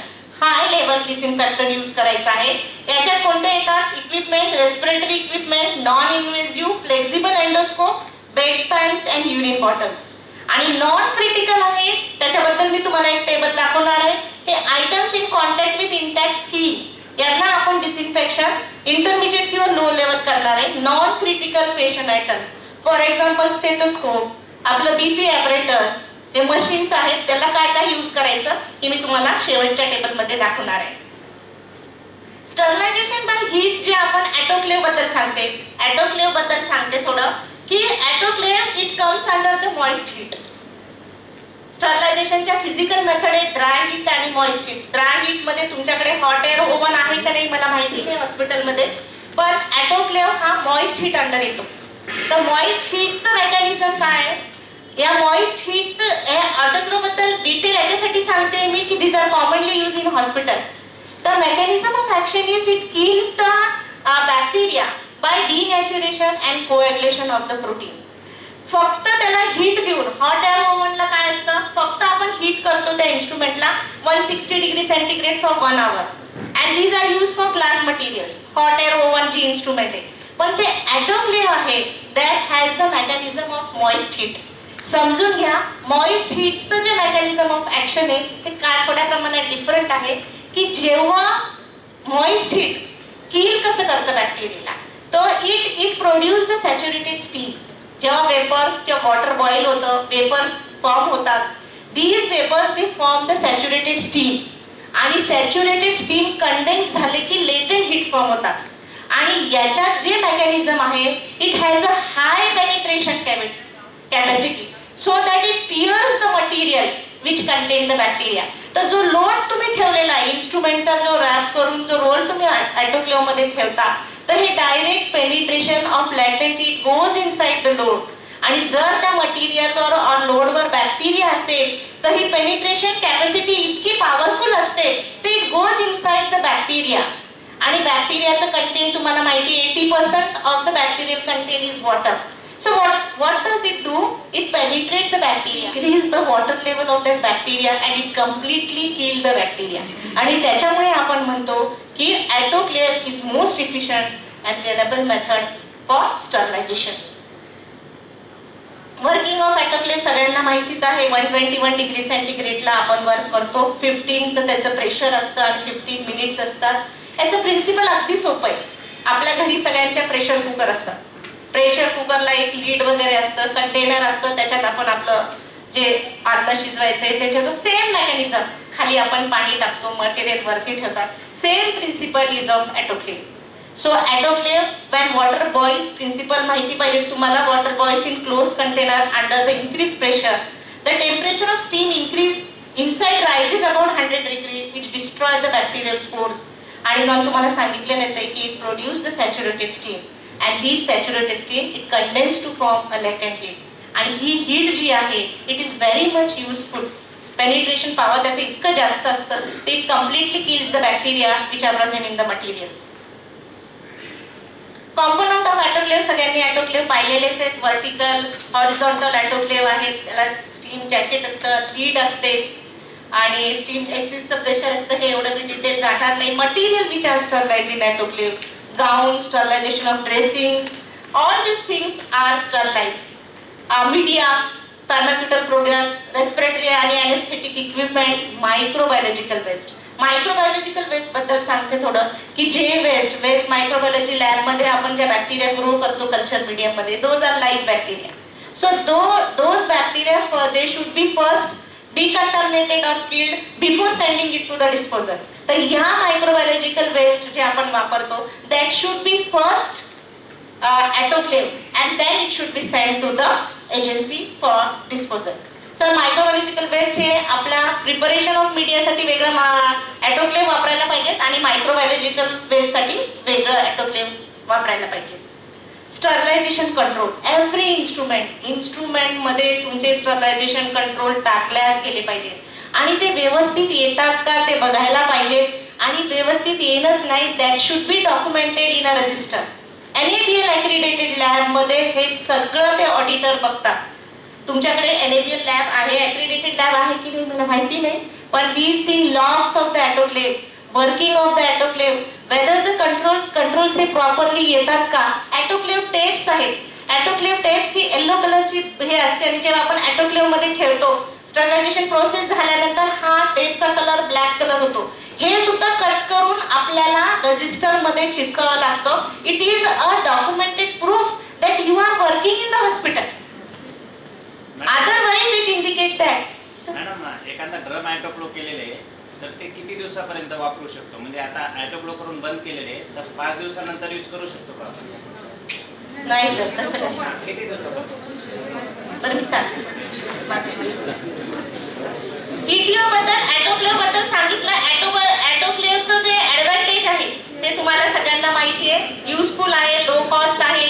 high level disinfectant use करायचा आहे. याच्यात कोणते येतात? Equipment, respiratory equipment, non invasive, flexible endoscope, bed pens and urine bottles. आणि नॉन क्रिटिकल आहे त्याच्याबद्दल मी तुम्हाला एक टेबल दाखवणार आहे. हे items in contact with intact skin यांना आपण डिसइन्फेक्शन इंटरमिजिएट किंवा लो लेवल करणार आहे. Non critical patient items, for example stethoscope, आपलं बीपी ॲपरेटस, जे मशीन्स आहेत त्याला काय काय यूज करायचं हे मी तुम्हाला शेवटच्या टेबलमध्ये दाखवणार आहे. स्टरलायझेशन बाय हीट जे आपण ऑटोक्लेव्ह बद्दल सांगते, ऑटोक्लेव्ह बद्दल सांगते थोडं की autoclave it comes under the moist heat. स्टरलायझेशनच्या फिजिकल मेथड आहे ड्राय हीट आणि मॉइस्ट हीट. ड्राय हीट मध्ये तुमच्याकडे हॉट एअर ओव्हन आहे का नाही मला माहिती नाही हॉस्पिटलमध्ये, पण ऑटोक्लेव्ह हा मॉइस्ट हीट अंडर येतो. तर मॉइस्ट हीटचं मेकॅनिझम काय आहे? या मॉइस्ट हीटचं ऑटोक्लेव्ह बद्दल डिटेल याच्यासाठी सांगते मी की these are commonly use in hospital. The mechanism of action is it kills the bacteria by denaturation and coagulation of the protein. फक्त त्याला हीट देऊन, हॉट एअर ओव्हनला काय असतं, फक्त आपण हीट करतो त्या इन्स्ट्रुमेंटला 160 degree centigrade for 1 hour and these are use for glass materials. Hot air oven जी इन्स्ट्रुमेंट आहे, पण जे ऑटोक्लेव्ह आहे that has the mechanism of moist heat. समजून घ्या, मॉइस्ट हीटचं जे मेकॅनिझम ऑफ ऍक्शन आहे ते काय थोड्या प्रमाणात डिफरंट आहे की जेव्हा मॉइस्ट हीट किल कसं करतं बॅक्टेरियाला, तो it produce the saturated steam. जेव्हा वेपर्स किंवा वॉटर बॉईल होतं, वेपर्स फॉर्म होतात, these vapours they form the saturated steam. आणि सॅच्युरेटेड स्टीम कंडेन्स झाले की लेटेंट हीट फॉर्म होतात. आणि याच्यात जे मेकॅनिझम आहे it has a high penetration capacity so that it pierces the material which contain the bacteria. तर जो लोड तुम्ही ठेवलेला आहे इन्स्ट्रुमेंटचा, जो रॅप करून जो रोल तुम्ही ऑटोक्लेव्ह मध्ये ठेवता, तर हे direct penetration of latent heat goes inside the load. आणि जर त्या मटेरियलवर ऑर लोडवर बॅक्टेरिया असेल तर ही पेनिट्रेशन कॅपॅसिटी इतकी पॉवरफुल असते ते it goes inside the bacteria. आणि बॅक्टेरियाचं कंटेंट तुम्हाला माहिती आहे 80% of the bacterial content is water. So what does it do? It penetrates the bacteria, increase the water level of that bacteria and it completely kill the bacteria. आणि त्याच्यामुळे आपण म्हणतो की autoclave is most efficient and reliable method for sterilization. Working of autoclave सगळ्यांना माहितीच आहे. 121 degree सेंटीग्रेडला आपण work करतो. 15चं त्याचं प्रेशर असतं आणि 15 मिनिट्स असतात. याचं प्रिन्सिपल अगदी सोपं आहे. आपल्या घरी सगळ्यांच्या प्रेशर कुकर असतात. प्रेशर कुकरला एक लीड वगैरे असतं, कंटेनर असतं, त्याच्यात आपण आपलं जे अन्न शिजवायचंय ते ठेवतो. सेम मेकॅनिझम, खाली आपण पाणी टाकतो, मटेरियल वरती ठेवतात. Same principle is of autoclave. So autoclave when water boils, principle माहिती पाहिजे तुम्हाला. Water boils in close container under the increase pressure, the temperature of steam increase inside rises about 100 degree which destroy the bacterial spores. आणि मग तुम्हाला सांगितलेलंच आहे की it produce the saturated steam. And this saturated steam it condenses to form a latent heat. आणि ही heat जी आहे it is very much useful. Penetration power त्याचं इतकं जास्त असतं ते completely kills the bacteria which are present in the materials. Component of autoclave सगळ्यांनी autoclave पाहिलेलेच आहेत. Vertical, horizontal autoclave आहेत. त्याला steam jacket असतं, लीड असते आणि steam exist प्रेशर असतं. हे एवढं मी डिटेल जाणार नाही. Material which are sterilized in autoclave, gown, sterilization of dressings, all these things are sterilized. Media, pharmaceutical products, respiratory आणि anesthetic equipments, microbiological waste. Microbiological waste बद्दल सांगते थोडं की जे वेस्ट मायक्रोबायोलॉजी लॅब मध्ये आपण ज्या बॅक्टेरिया ग्रो करतो कल्चर मीडियम मध्ये, those are live bacteria. So those bacteria they should be first decontaminated or killed before sending it to the disposal. तर ह्या मायक्रोबायोलॉजिकल वेस्ट जे आपण वापरतो that should be first autoclaved and then it should be sent to the agency for disposal. Sir microbiological waste हे आपल्या preparation of मीडियासाठी वेगळं autoclave वापरायला पाहिजेत आणि मायक्रोबायोलॉजिकल वेस्ट साठी वेगळं ऑटोक्लेव्ह वापरायला पाहिजे. स्टरलायझेशन कंट्रोल, एव्हरी इन्स्ट्रुमेंट मध्ये तुमचे स्टरलायझेशन कंट्रोल टाकल्यास गेले पाहिजेत आणि ते व्यवस्थित येतात का ते बघायला पाहिजेत आणि व्यवस्थित येणंच नाही that should be documented in a resistor. NABL accredited lab मध्ये हे सगळं ते ऑडिटर बघतात. तुमच्याकडे NABL लॅब आहे, accredited लॅब आहे की नाही मला माहिती नाही, पण these thing logs of the autoclave, working of the autoclave, whether the controls हे प्रॉपरली येतात का. autoclave tapes आहेत. autoclave tapes ही येलो कलरची हे असते आणि जेव्हा आपण autoclave मध्ये ठेवतो स्टरलायझेशन प्रोसेस झाल्यानंतर हा टेपचा कलर ब्लॅक कलर होतो. हे सुद्धा कट करून आपल्याला रजिस्टर मध्ये चिटकावं लागतं. It is a documented proof that you are working in the hospital. Otherwise it indicate that. Madam, एखादा ड्रम ॲटोक्लो केलेले तर ते किती दिवसापर्यंत वापरू शकतो? म्हणजे आता ॲटोक्लो करून बंद केलेले तर 5 दिवसानंतर यूज करू शकतो का? नाही सर, तसं नाही. किती दिवसापर्यंत? बरं मी सांगते. ETO बद्दल, ऑटोक्लेव्ह बद्दल सांगितलं. ऑटोक्लेव्हचं जे ऍडव्हान्टेज आहे ते तुम्हाला सगळ्यांना माहिती आहे. युजफुल आहे, लो कॉस्ट आहे,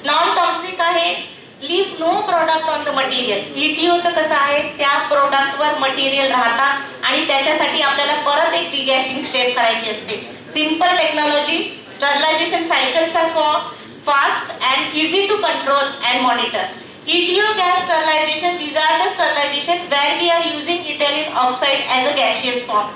नॉन टॉक्सिक आहे, leave no product on the material. ETOचं कसं आहे, त्या प्रोडक्टवर मटेरियल राहतात आणि त्याच्यासाठी आपल्याला परत एक डिगॅसिंग स्टेप करायची असते. Simple technology, sterilisation cycles are fast and easy to control and monitor. ETO gas sterilization, these are the sterilization where we are using ethylene oxide as a gaseous form.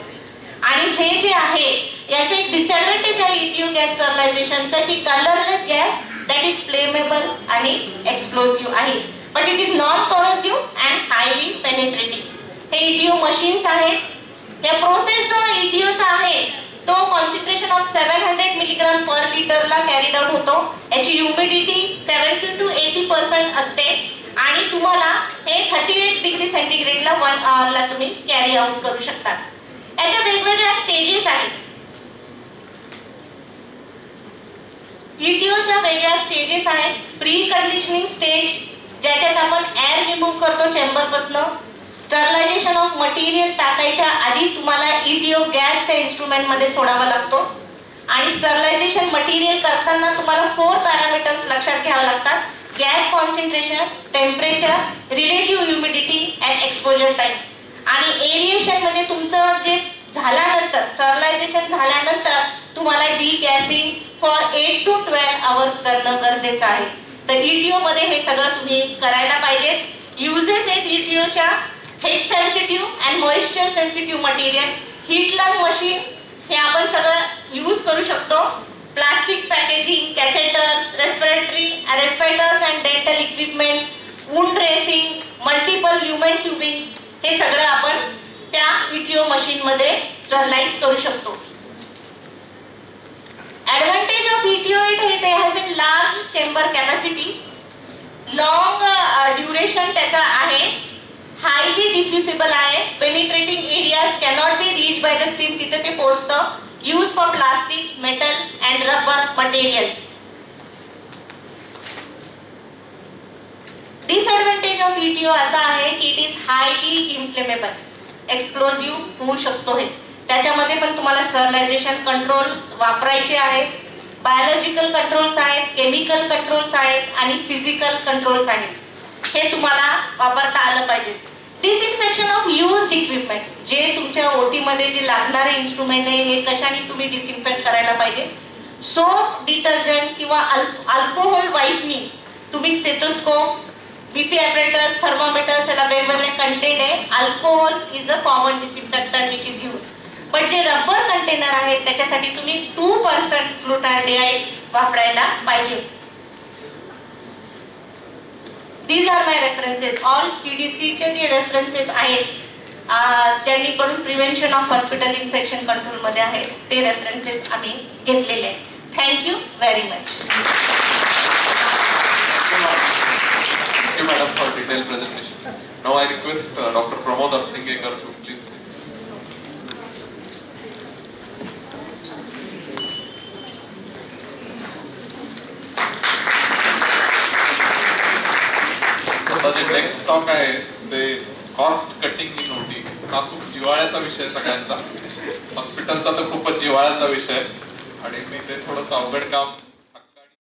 आणि हे जे आहे याचं एक डिसएडव्हान्टेज आहे ETO gas स्टरलायझेशनचं की colourless gas that is flammable आणि एक्सप्लोसिव्ह आहे, but it is non corrosive and highly penetrating. हे ETO मशीन्स आहेत. या प्रोसेस जो ETOचा आहे तो कॉन्सन्ट्रेशन ऑफ 700 मिलीग्राम पर लिटरला कॅरीड आउट होतो. याची ह्युमिडिटी 70 to 80% असते आणि तुम्हाला हे 38 डिग्री सेंटीग्रेडला 1 आवरला तुम्ही कॅरी आउट करू शकता. याच्या वेगवेगळ्या स्टेजेस आहेत. ETOच्या वेगळ्या स्टेजेस आहेत. प्री कंडिशनिंग स्टेज, ज्याच्यात आपण एअर रिमूव्ह करतो चेंबरपासून. स्टरलायझेशन ऑफ मटेरियल टाकायच्या आधी तुम्हाला ETO गॅस त्या इन्स्ट्रुमेंट मध्ये सोडावा लागतो आणि स्टरलायझेशन मटेरियल करताना तुम्हाला 4 पॅरामीटर्स लक्षात घ्यावे लागतात. Gas concentration, temperature, relative humidity and exposure time. आणि एरिएशन म्हणजे तुमचं जे झाल्यानंतर स्टरलायझेशन झाल्यानंतर तुम्हाला डिगॅसिंग फॉर 8 to 12 आवर्स करणं गरजेचं आहे. तर ETO मध्ये हे सगळं तुम्ही करायला पाहिजे. युजेस आहेत ETOच्या: heat sensitive and moisture sensitive material, heat lung machine, हे आपण सगळं यूज करू शकतो. Plastic packaging, catheters, respirators and dental equipments, wound dressing, multiple lumen tubings, हे सगळं आपण त्या ETO मशीन मध्ये स्टरलाइज करू शकतो. Advantage of ETO it has a large chamber capacity, long duration त्याचा आहे, हायली डिफ्युसिबल आहे, penetrating areas cannot be reach by the steam, तिथे ते पोहोचतं. Use for plastic, metal and rubber materials. Disadvantage of ETO असा आहे की it is highly inflammable, explosive होऊ शकतो. हे त्याच्यामध्ये पण तुम्हाला स्टरलायझेशन कंट्रोल वापरायचे आहेत. बायोलॉजिकल कंट्रोल्स आहेत, केमिकल कंट्रोल्स आहेत आणि फिजिकल कंट्रोल्स आहेत. हे तुम्हाला वापरता आलं पाहिजे. डिसइन्फेक्शन ऑफ युज्ड इक्विपमेंट, जे तुमच्या OT मध्ये जे लागणारे इन्स्ट्रुमेंट आहे हे कशाने तुम्ही डिसइन्फेक्ट करायला पाहिजे. सोप, डिटर्जंट किंवा अल्कोहोल वाईपनी तुम्ही स्टेथोस्कोप, BP ॲपरेटर्स, थर्मोमीटर्स याला वेगवेगळे कंटेंट आहे. Alcohol is a common disinfectant which is use. पण जे रबर कंटेनर आहेत त्याच्यासाठी तुम्ही 2% ग्लुटाल्डिहाइड वापरायला पाहिजे. These are my references. All CDC चे जे रेफरन्सेस आहेत ज्यांनीकडून prevention of hospital infection control मध्ये आहेत ते रेफरन्सेस आम्ही घेतलेले आहेत. Thank you very much. Thank you, madam, for detailed presentation. Now I request Dr. Pramod Apsingekar to please. जे नेक्स्ट टॉक आहे ते कॉस्ट कटिंग इन OT. हा खूप जिव्हाळ्याचा विषय सगळ्यांचा. हॉस्पिटलचा तर खूपच जिव्हाळ्याचा विषय आणि मी ते थोडंसं अवघड काम